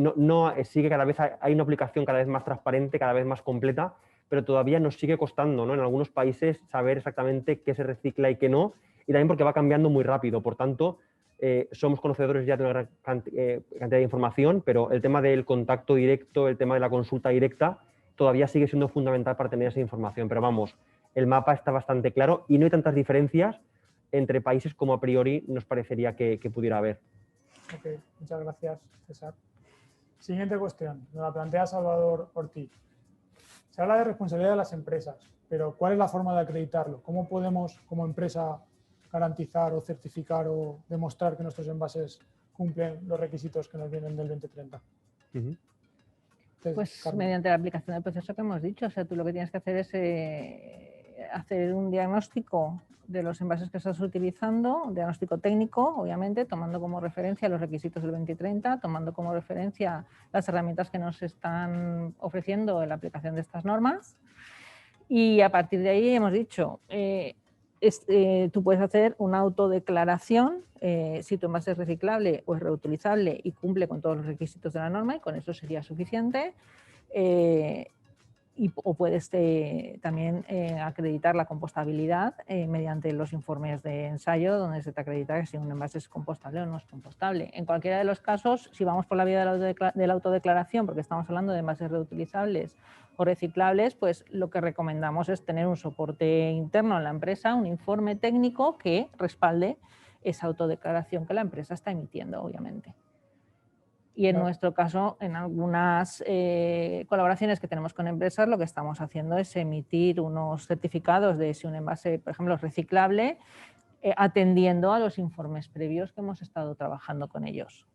sí que cada vez hay una aplicación cada vez más transparente, cada vez más completa, pero todavía nos sigue costando, ¿no? En algunos países saber exactamente qué se recicla y qué no, y también porque va cambiando muy rápido. Por tanto, somos conocedores ya de una gran cantidad de información, pero el tema del contacto directo, el tema de la consulta directa, todavía sigue siendo fundamental para tener esa información. Pero vamos, el mapa está bastante claro y no hay tantas diferencias entre países como a priori nos parecería que pudiera haber. Ok, muchas gracias, César. Siguiente cuestión, nos la plantea Salvador Ortiz. Se habla de responsabilidad de las empresas, pero ¿cuál es la forma de acreditarlo? ¿Cómo podemos, como empresa, garantizar o certificar o demostrar que nuestros envases cumplen los requisitos que nos vienen del 2030? Pues Carmen. mediante la aplicación del proceso que hemos dicho. O sea, tú lo que tienes que hacer es hacer un diagnóstico de los envases que estás utilizando, un diagnóstico técnico, obviamente, tomando como referencia los requisitos del 2030, tomando como referencia las herramientas que nos están ofreciendo en la aplicación de estas normas. Y a partir de ahí hemos dicho, tú puedes hacer una autodeclaración si tu envase es reciclable o es reutilizable y cumple con todos los requisitos de la norma, y con eso sería suficiente. O puedes también acreditar la compostabilidad mediante los informes de ensayo, donde se te acredita que si un envase es compostable o no es compostable. En cualquiera de los casos, si vamos por la vía de la autodeclaración, porque estamos hablando de envases reutilizables o reciclables, pues lo que recomendamos es tener un soporte interno en la empresa, un informe técnico que respalde esa autodeclaración que la empresa está emitiendo, obviamente. Y en nuestro caso, en algunas colaboraciones que tenemos con empresas, lo que estamos haciendo es emitir unos certificados de si un envase, por ejemplo, es reciclable, atendiendo a los informes previos que hemos estado trabajando con ellos,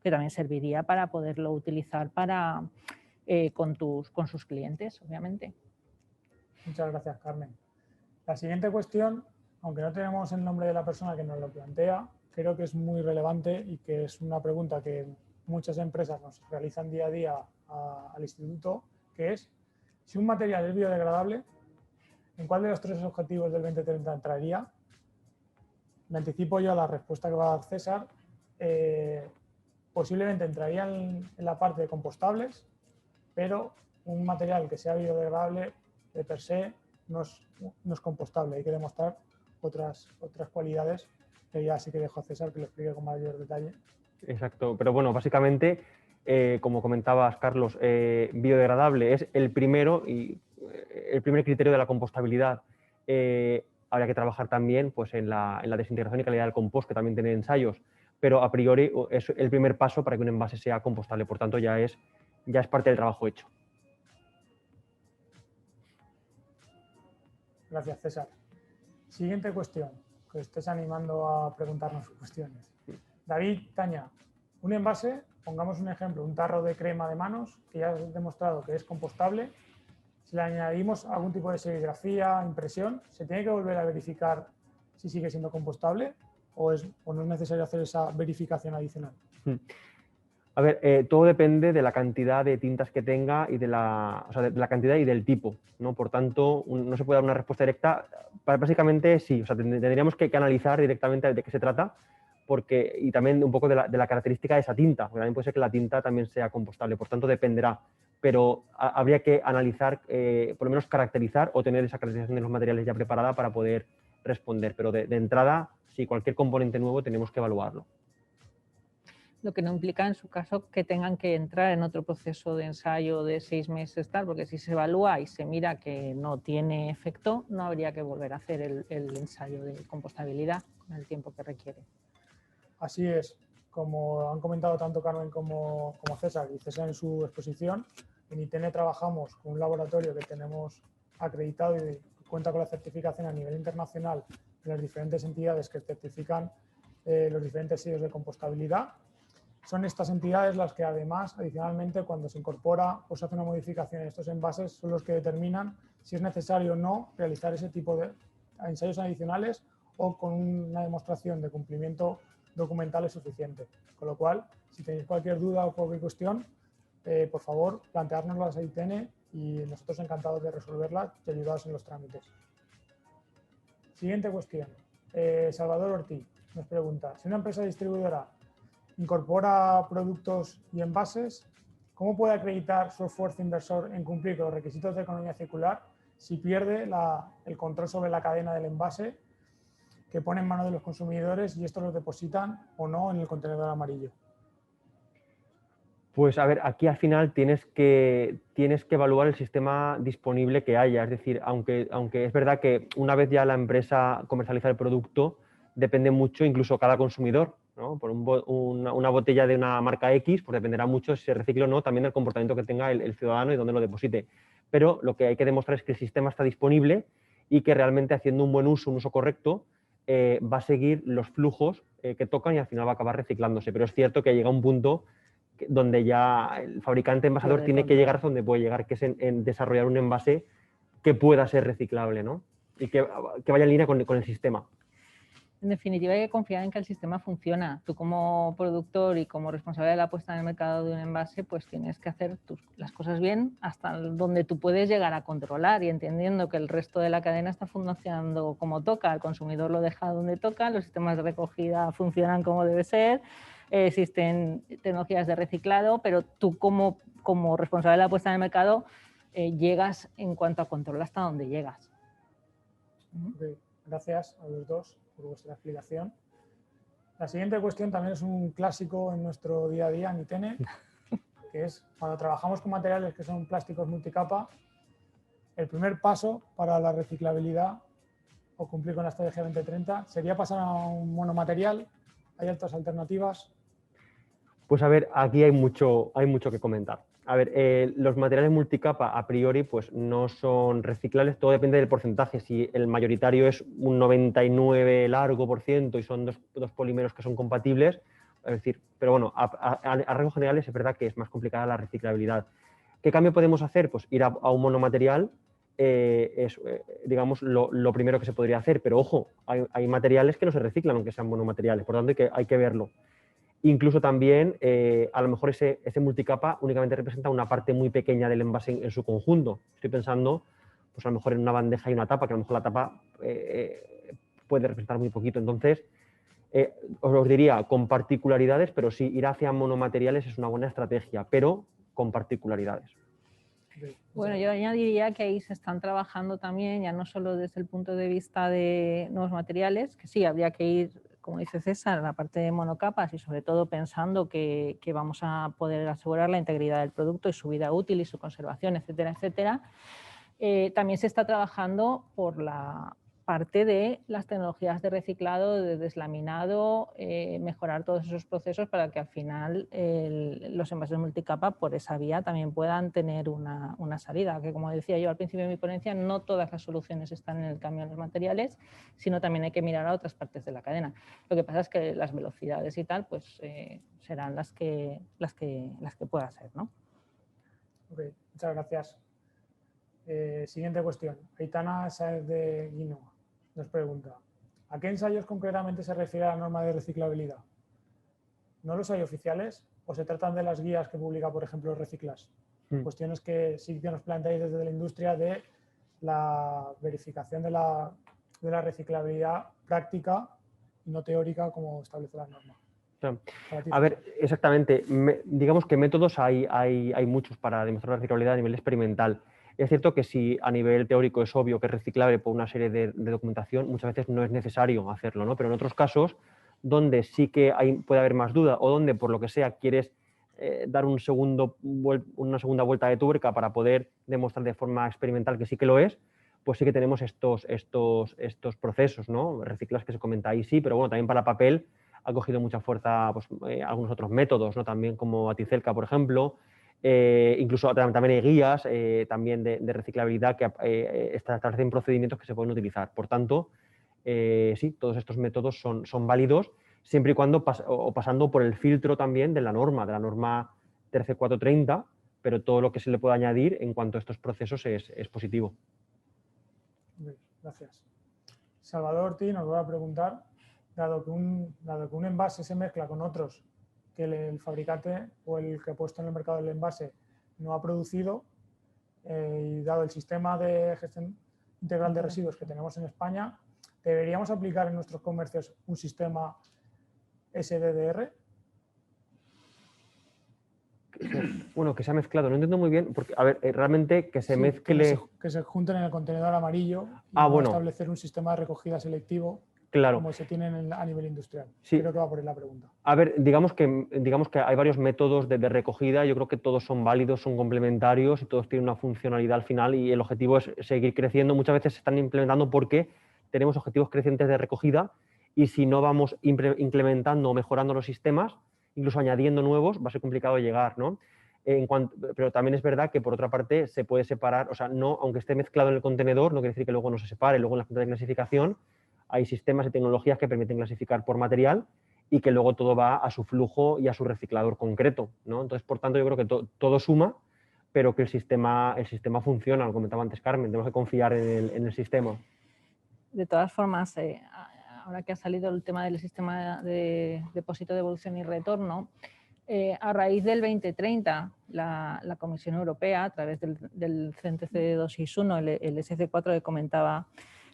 que también serviría para poderlo utilizar con sus clientes, obviamente. Muchas gracias, Carmen. La siguiente cuestión, aunque no tenemos el nombre de la persona que nos lo plantea, creo que es muy relevante y que es una pregunta que muchas empresas nos realizan día a día al instituto, que es si un material es biodegradable, ¿en cuál de los tres objetivos del 2030 entraría? Me anticipo yo a la respuesta que va a dar César. Posiblemente entraría en la parte de compostables, pero un material que sea biodegradable de per se no es compostable. Hay que demostrar otras cualidades que ya sí que dejo a César que lo explique con mayor detalle. Exacto, pero bueno, básicamente, como comentabas, Carlos, biodegradable es el primer criterio de la compostabilidad. Habría que trabajar también pues, en la desintegración y calidad del compost, que también tiene ensayos, pero a priori es el primer paso para que un envase sea compostable, por tanto ya es parte del trabajo hecho. Gracias, César. Siguiente cuestión, que estés animando a preguntarnos cuestiones. David Taña, un envase, pongamos un ejemplo, un tarro de crema de manos, que ya has demostrado que es compostable. Si le añadimos algún tipo de serigrafía, impresión, ¿se tiene que volver a verificar si sigue siendo compostable o no es necesario hacer esa verificación adicional? A ver, todo depende de la cantidad de tintas que tenga y de la cantidad y del tipo, ¿no? Por tanto, no se puede dar una respuesta directa. Básicamente sí, o sea, tendríamos que analizar directamente de qué se trata, y también un poco de la característica de esa tinta, porque también puede ser que la tinta también sea compostable, por tanto dependerá, pero habría que analizar, por lo menos caracterizar o tener esa caracterización de los materiales ya preparada para poder responder, pero de entrada, sí, cualquier componente nuevo tenemos que evaluarlo. Lo que no implica en su caso que tengan que entrar en otro proceso de ensayo de 6 meses, tal, porque si se evalúa y se mira que no tiene efecto, no habría que volver a hacer el ensayo de compostabilidad con el tiempo que requiere. Así es, como han comentado tanto Carmen como César y César en su exposición, en ITN trabajamos con un laboratorio que tenemos acreditado y cuenta con la certificación a nivel internacional de las diferentes entidades que certifican los diferentes sellos de compostabilidad. Son estas entidades las que además, adicionalmente, cuando se incorpora o se hace una modificación en estos envases, son los que determinan si es necesario o no realizar ese tipo de ensayos adicionales o con una demostración de cumplimiento documental es suficiente. Con lo cual, si tenéis cualquier duda o cualquier cuestión, por favor, planteárnoslas a ITN y nosotros encantados de resolverlas y ayudaros en los trámites. Siguiente cuestión. Salvador Ortiz nos pregunta, si una empresa distribuidora incorpora productos y envases, ¿cómo puede acreditar su esfuerzo inversor en cumplir con los requisitos de economía circular si pierde el control sobre la cadena del envase que pone en manos de los consumidores y estos los depositan o no en el contenedor amarillo? Pues a ver, aquí al final tienes que evaluar el sistema disponible que haya. Es decir, aunque es verdad que una vez ya la empresa comercializa el producto, depende mucho incluso cada consumidor, ¿no? Por una botella de una marca X, pues dependerá mucho si se recicla o no, también del comportamiento que tenga el ciudadano y dónde lo deposite. Pero lo que hay que demostrar es que el sistema está disponible y que realmente haciendo un buen uso, un uso correcto, va a seguir los flujos que tocan y al final va a acabar reciclándose. Pero es cierto que llega un punto donde ya el fabricante envasador tiene que llegar a donde puede llegar, que es en desarrollar un envase que pueda ser reciclable, ¿no? Y que vaya en línea con el sistema. En definitiva, hay que confiar en que el sistema funciona. Tú como productor y como responsable de la puesta en el mercado de un envase, pues tienes que hacer las cosas bien hasta donde tú puedes llegar a controlar y entendiendo que el resto de la cadena está funcionando como toca, el consumidor lo deja donde toca, los sistemas de recogida funcionan como debe ser, existen tecnologías de reciclado, pero tú como responsable de la puesta en el mercado llegas en cuanto a control hasta donde llegas. Okay. Gracias a los dos por vuestra explicación. La siguiente cuestión también es un clásico en nuestro día a día en ITN, que es cuando trabajamos con materiales que son plásticos multicapa, el primer paso para la reciclabilidad o cumplir con la estrategia 2030 sería pasar a un monomaterial. ¿Hay otras alternativas? Pues a ver, aquí hay mucho que comentar. A ver, los materiales multicapa a priori pues no son reciclables, todo depende del porcentaje. Si el mayoritario es un 99 largo por ciento y son dos polímeros que son compatibles, es decir, pero bueno, a rasgos generales es verdad que es más complicada la reciclabilidad. ¿Qué cambio podemos hacer? Pues ir a un monomaterial es, digamos, lo primero que se podría hacer, pero ojo, hay materiales que no se reciclan aunque sean monomateriales, por tanto hay que verlo. Incluso también, a lo mejor ese multicapa únicamente representa una parte muy pequeña del envase en su conjunto. Estoy pensando, pues a lo mejor en una bandeja y una tapa, que a lo mejor la tapa puede representar muy poquito. Entonces, os diría con particularidades, pero sí, ir hacia monomateriales es una buena estrategia, pero con particularidades. Bueno, yo añadiría que ahí se están trabajando también, ya no solo desde el punto de vista de nuevos materiales, que sí, habría que ir, como dice César, la parte de monocapas y sobre todo pensando que vamos a poder asegurar la integridad del producto y su vida útil y su conservación, etcétera, etcétera. También se está trabajando por la parte de las tecnologías de reciclado, de deslaminado, mejorar todos esos procesos para que al final los envases multicapa por esa vía también puedan tener una salida, que como decía yo al principio de mi ponencia, no todas las soluciones están en el cambio de los materiales, sino también hay que mirar a otras partes de la cadena. Lo que pasa es que las velocidades y tal pues serán las que pueda ser, ¿no? Ok, muchas gracias. Siguiente cuestión. Aitana Sáez de Guinoa nos pregunta, ¿a qué ensayos concretamente se refiere la norma de reciclabilidad? ¿No los hay oficiales o se tratan de las guías que publica, por ejemplo, Reciclas? Cuestiones que sí que nos planteáis desde la industria de la verificación de la reciclabilidad práctica y no teórica como establece la norma. A ver, exactamente. Digamos que métodos hay muchos para demostrar la reciclabilidad a nivel experimental. Es cierto que si a nivel teórico es obvio que es reciclable por una serie de documentación, muchas veces no es necesario hacerlo, ¿no? Pero en otros casos, donde sí que puede haber más duda o donde por lo que sea quieres dar una segunda vuelta de tuerca para poder demostrar de forma experimental que sí que lo es, pues sí que tenemos estos procesos, ¿no? Reciclaje que se comenta ahí, sí, pero bueno, también para papel ha cogido mucha fuerza pues, algunos otros métodos, ¿no? También como Aticelca, por ejemplo, incluso también hay guías también de reciclabilidad que establecen procedimientos que se pueden utilizar. Por tanto, sí, todos estos métodos son válidos siempre y cuando pasando por el filtro también de la norma 13430, pero todo lo que se le pueda añadir en cuanto a estos procesos es positivo. Bien, gracias. Salvador Ortiz nos va a preguntar, dado que un envase se mezcla con otros que el fabricante o el que ha puesto en el mercado el envase no ha producido, y dado el sistema de gestión integral de residuos que tenemos en España, ¿deberíamos aplicar en nuestros comercios un sistema SDDR? Bueno, que se ha mezclado, no entiendo muy bien, porque, a ver, realmente que se mezcle... Que se junten en el contenedor amarillo y bueno. establecer un sistema de recogida selectivo, claro, como se tiene a nivel industrial. Sí. Creo que va por ahí la pregunta. A ver, digamos que hay varios métodos de recogida, yo creo que todos son válidos, son complementarios y todos tienen una funcionalidad al final y el objetivo es seguir creciendo. Muchas veces se están implementando porque tenemos objetivos crecientes de recogida y si no vamos implementando o mejorando los sistemas, incluso añadiendo nuevos, va a ser complicado llegar, ¿no? Pero también es verdad que por otra parte se puede separar, o sea, no, aunque esté mezclado en el contenedor, no quiere decir que luego no se separe. Luego en la junta de clasificación hay sistemas y tecnologías que permiten clasificar por material y que luego todo va a su flujo y a su reciclador concreto, ¿no? Entonces, por tanto, yo creo que todo suma, pero que el sistema funciona, lo comentaba antes Carmen, tenemos que confiar en el sistema. De todas formas, ahora que ha salido el tema del sistema de depósito, devolución y retorno, a raíz del 2030, la Comisión Europea, a través del CNTC 261, el SC4 que comentaba,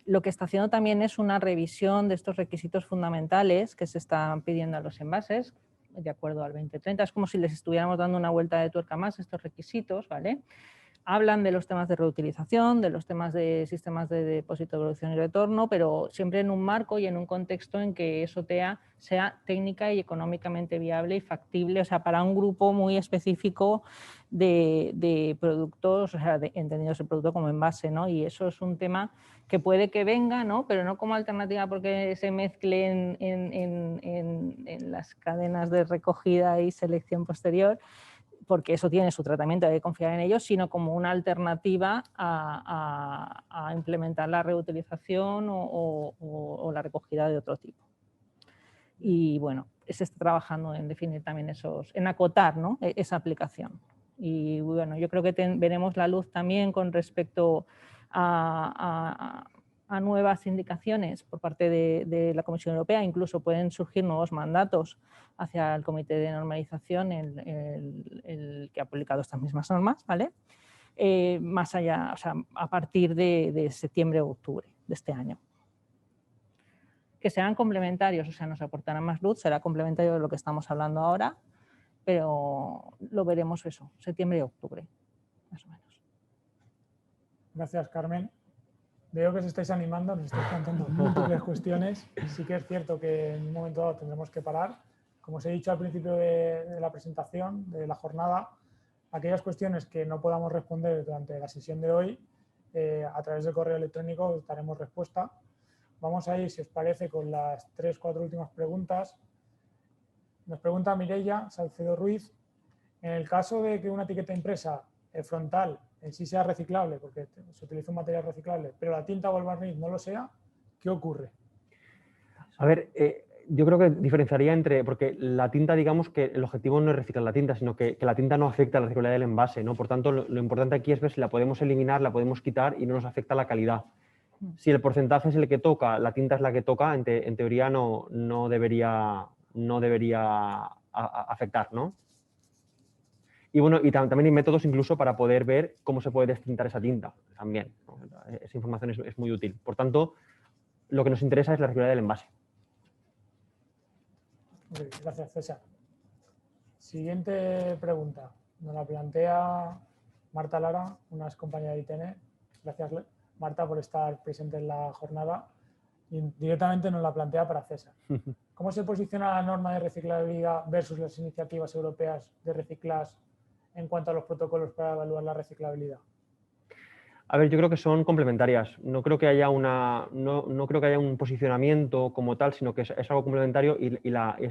lo que está haciendo también es una revisión de estos requisitos fundamentales que se están pidiendo a los envases, de acuerdo al 2030. Es como si les estuviéramos dando una vuelta de tuerca más a estos requisitos, ¿vale? Hablan de los temas de reutilización, de los temas de sistemas de depósito, devolución y retorno, pero siempre en un marco y en un contexto en que eso sea técnica y económicamente viable y factible, o sea, para un grupo muy específico de productos, o sea, entendidos el producto como envase, ¿no? Y eso es un tema que puede que venga, ¿no? Pero no como alternativa porque se mezcle en las cadenas de recogida y selección posterior, porque eso tiene su tratamiento, hay que confiar en ello, sino como una alternativa a implementar la reutilización o la recogida de otro tipo. Y bueno, se está trabajando en definir también en acotar, ¿no? Esa aplicación. Y bueno, yo creo que veremos la luz también con respecto a nuevas indicaciones por parte de la Comisión Europea, incluso pueden surgir nuevos mandatos hacia el Comité de Normalización, el que ha publicado estas mismas normas, ¿vale? Más allá, o sea, a partir de septiembre o octubre de este año. Que sean complementarios, o sea, nos aportarán más luz, será complementario de lo que estamos hablando ahora, pero lo veremos eso, septiembre y octubre, más o menos. Gracias, Carmen. Veo que os estáis animando, nos estáis planteando múltiples cuestiones. Sí que es cierto que en un momento dado tendremos que parar. Como os he dicho al principio de la presentación, de la jornada, aquellas cuestiones que no podamos responder durante la sesión de hoy, a través del correo electrónico os daremos respuesta. Vamos a ir, si os parece, con las 3-4 últimas preguntas. Nos pregunta Mireia Salcedo Ruiz, en el caso de que una etiqueta impresa frontal en sí sea reciclable, porque se utiliza un material reciclable, pero la tinta o el barniz no lo sea, ¿qué ocurre? A ver, yo creo que diferenciaría porque la tinta, digamos que el objetivo no es reciclar la tinta, sino que la tinta no afecta a la reciclabilidad del envase, ¿no? Por tanto, lo importante aquí es ver si la podemos eliminar, la podemos quitar y no nos afecta la calidad. Si el porcentaje es el que toca, la tinta es la que toca, en teoría no debería afectar, ¿no? Y bueno, y también hay métodos incluso para poder ver cómo se puede destintar esa tinta también, ¿no? Esa información es muy útil. Por tanto, lo que nos interesa es la reciclabilidad del envase. Gracias, César. Siguiente pregunta. Nos la plantea Marta Lara, una ex compañera de ITN. Gracias, Marta, por estar presente en la jornada. Y directamente nos la plantea para César. ¿Cómo se posiciona la norma de reciclabilidad versus las iniciativas europeas de reciclaje en cuanto a los protocolos para evaluar la reciclabilidad? A ver, yo creo que son complementarias. No creo que haya no creo que haya un posicionamiento como tal, sino que es algo complementario y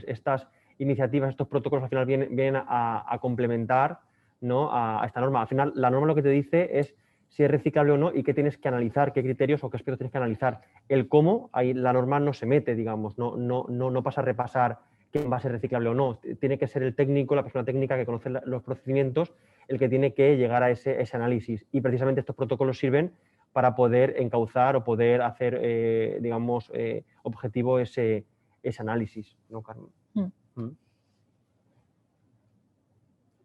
estas iniciativas, estos protocolos al final vienen a complementar, ¿no?, a esta norma. Al final, la norma lo que te dice es si es reciclable o no y qué tienes que analizar, qué criterios o qué aspectos tienes que analizar. El cómo, ahí la norma no se mete, digamos, no pasa a repasar qué va a ser reciclable o no. Tiene que ser el técnico, la persona técnica que conoce los procedimientos, el que tiene que llegar a ese análisis. Y precisamente estos protocolos sirven para poder encauzar o poder hacer, digamos, objetivo ese análisis, ¿no, Carmen?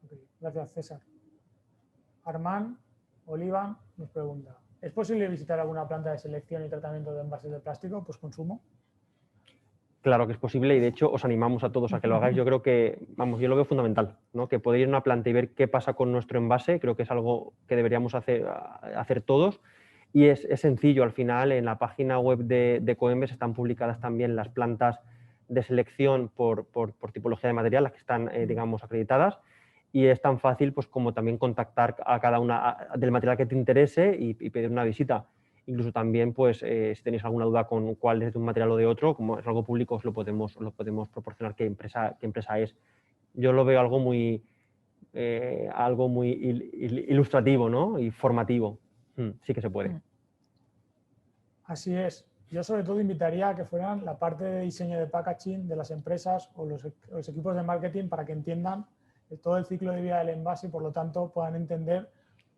Okay, gracias, César. Armán Oliva nos pregunta: ¿es posible visitar alguna planta de selección y tratamiento de envases de plástico postconsumo? Claro que es posible y de hecho os animamos a todos a que lo hagáis. Yo creo que, vamos, yo lo veo fundamental, ¿no? Que poder ir a una planta y ver qué pasa con nuestro envase, creo que es algo que deberíamos hacer todos. Y es sencillo, al final en la página web de Coembes están publicadas también las plantas de selección por tipología de material, las que están, digamos, acreditadas. Y es tan fácil pues, como también contactar a cada una del material que te interese y pedir una visita. Incluso también, pues, si tenéis alguna duda con cuál es de un material o de otro, como es algo público, os lo podemos proporcionar qué empresa es. Yo lo veo algo muy ilustrativo, ¿no? Y formativo. Sí que se puede. Así es. Yo sobre todo invitaría a que fueran la parte de diseño de packaging de las empresas o los equipos de marketing para que entiendan todo el ciclo de vida del envase y por lo tanto puedan entender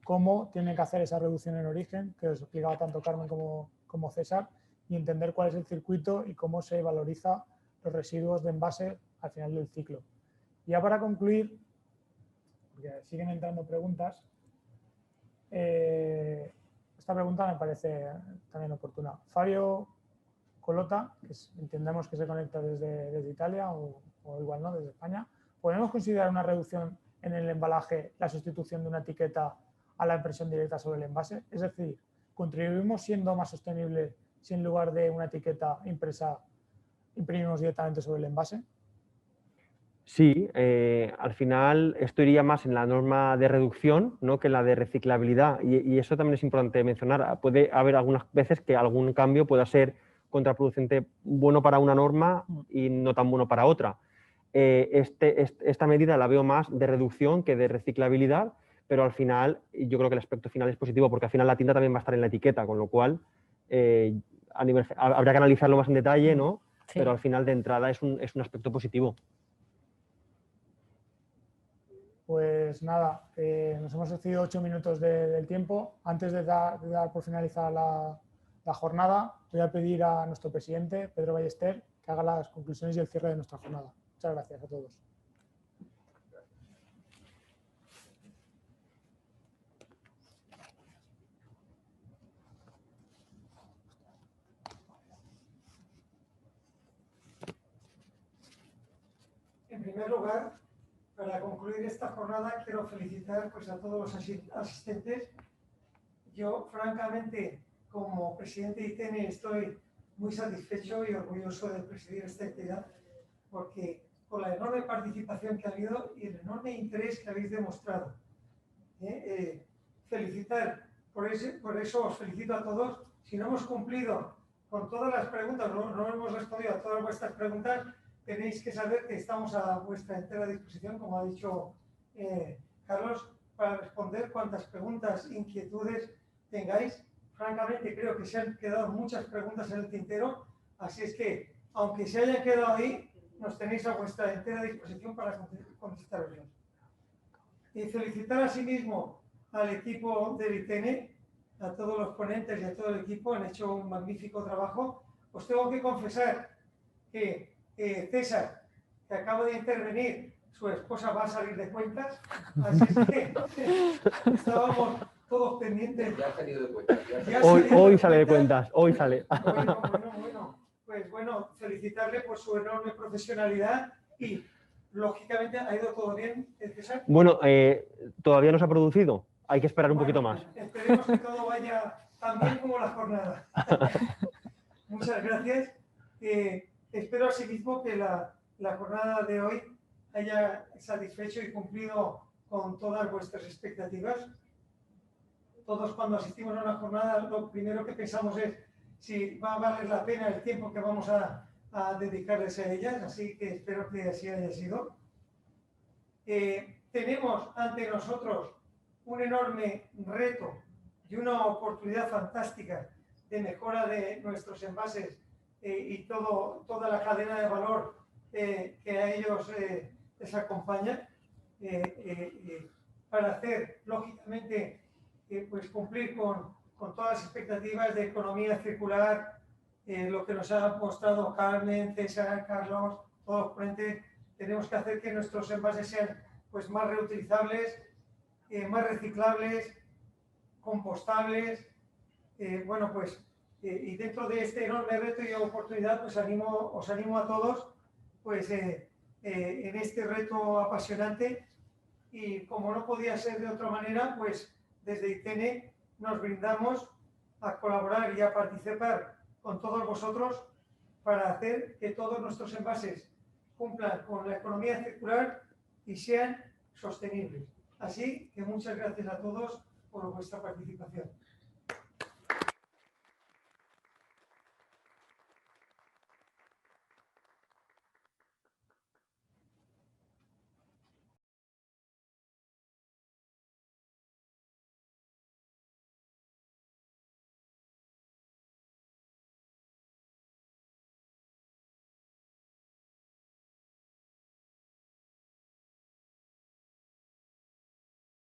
cómo tienen que hacer esa reducción en origen, que os explicaba tanto Carmen como César, y entender cuál es el circuito y cómo se valoriza los residuos de envase al final del ciclo. Y ya para concluir, porque siguen entrando preguntas, esta pregunta me parece también oportuna. Fabio Colota, que entendemos que se conecta desde Italia o igual no, desde España. ¿Podemos considerar una reducción en el embalaje la sustitución de una etiqueta a la impresión directa sobre el envase? Es decir, ¿contribuimos siendo más sostenible si en lugar de una etiqueta impresa imprimimos directamente sobre el envase? Sí, al final esto iría más en la norma de reducción, ¿no?, que en la de reciclabilidad y eso también es importante mencionar. Puede haber algunas veces que algún cambio pueda ser contraproducente, bueno para una norma y no tan bueno para otra. Esta medida la veo más de reducción que de reciclabilidad, pero al final yo creo que el aspecto final es positivo porque al final la tinta también va a estar en la etiqueta, con lo cual habría que analizarlo más en detalle, ¿no? Sí. Pero al final de entrada es un aspecto positivo. Pues nada, nos hemos excedido 8 minutos del tiempo. Antes de dar por finalizada la jornada, voy a pedir a nuestro presidente, Pedro Ballester, que haga las conclusiones y el cierre de nuestra jornada. Muchas gracias a todos. En primer lugar, para concluir esta jornada, quiero felicitar pues, a todos los asistentes. Yo, francamente, como presidente de ITENE, estoy muy satisfecho y orgulloso de presidir esta entidad, porque por la enorme participación que ha habido y el enorme interés que habéis demostrado. Felicitar, por eso os felicito a todos. Si no hemos cumplido con todas las preguntas, no hemos respondido a todas vuestras preguntas, tenéis que saber que estamos a vuestra entera disposición, como ha dicho Carlos, para responder cuantas preguntas, inquietudes tengáis. Francamente, creo que se han quedado muchas preguntas en el tintero, así es que, aunque se hayan quedado ahí, nos tenéis a vuestra entera disposición para contestaroslas. Y felicitar asimismo al equipo del ITENE, a todos los ponentes y a todo el equipo, han hecho un magnífico trabajo. Os tengo que confesar que César, que acaba de intervenir, su esposa va a salir de cuentas, así es que estábamos todos pendientes. Ya ha salido de cuentas. Hoy sale de cuentas, hoy sale. Bueno. Pues bueno, felicitarle por su enorme profesionalidad y, lógicamente, ¿ha ido todo bien, César? Bueno, todavía no se ha producido, hay que esperar un poquito más. Esperemos que todo vaya tan bien como la jornada. Muchas gracias. espero asimismo que la jornada de hoy haya satisfecho y cumplido con todas vuestras expectativas. Todos cuando asistimos a una jornada lo primero que pensamos es si va a valer la pena el tiempo que vamos a dedicarles a ellas, así que espero que así haya sido. Tenemos ante nosotros un enorme reto y una oportunidad fantástica de mejora de nuestros envases y toda la cadena de valor que a ellos les acompaña, para hacer, lógicamente, pues cumplir con todas las expectativas de economía circular, lo que nos ha mostrado Carmen, César, Carlos, todos los ponentes. Tenemos que hacer que nuestros envases sean pues, más reutilizables, más reciclables, compostables. Bueno, pues, y dentro de este enorme reto y oportunidad, pues os animo a todos pues, en este reto apasionante. Y como no podía ser de otra manera, pues desde ITENE nos brindamos a colaborar y a participar con todos vosotros para hacer que todos nuestros envases cumplan con la economía circular y sean sostenibles. Así que muchas gracias a todos por vuestra participación.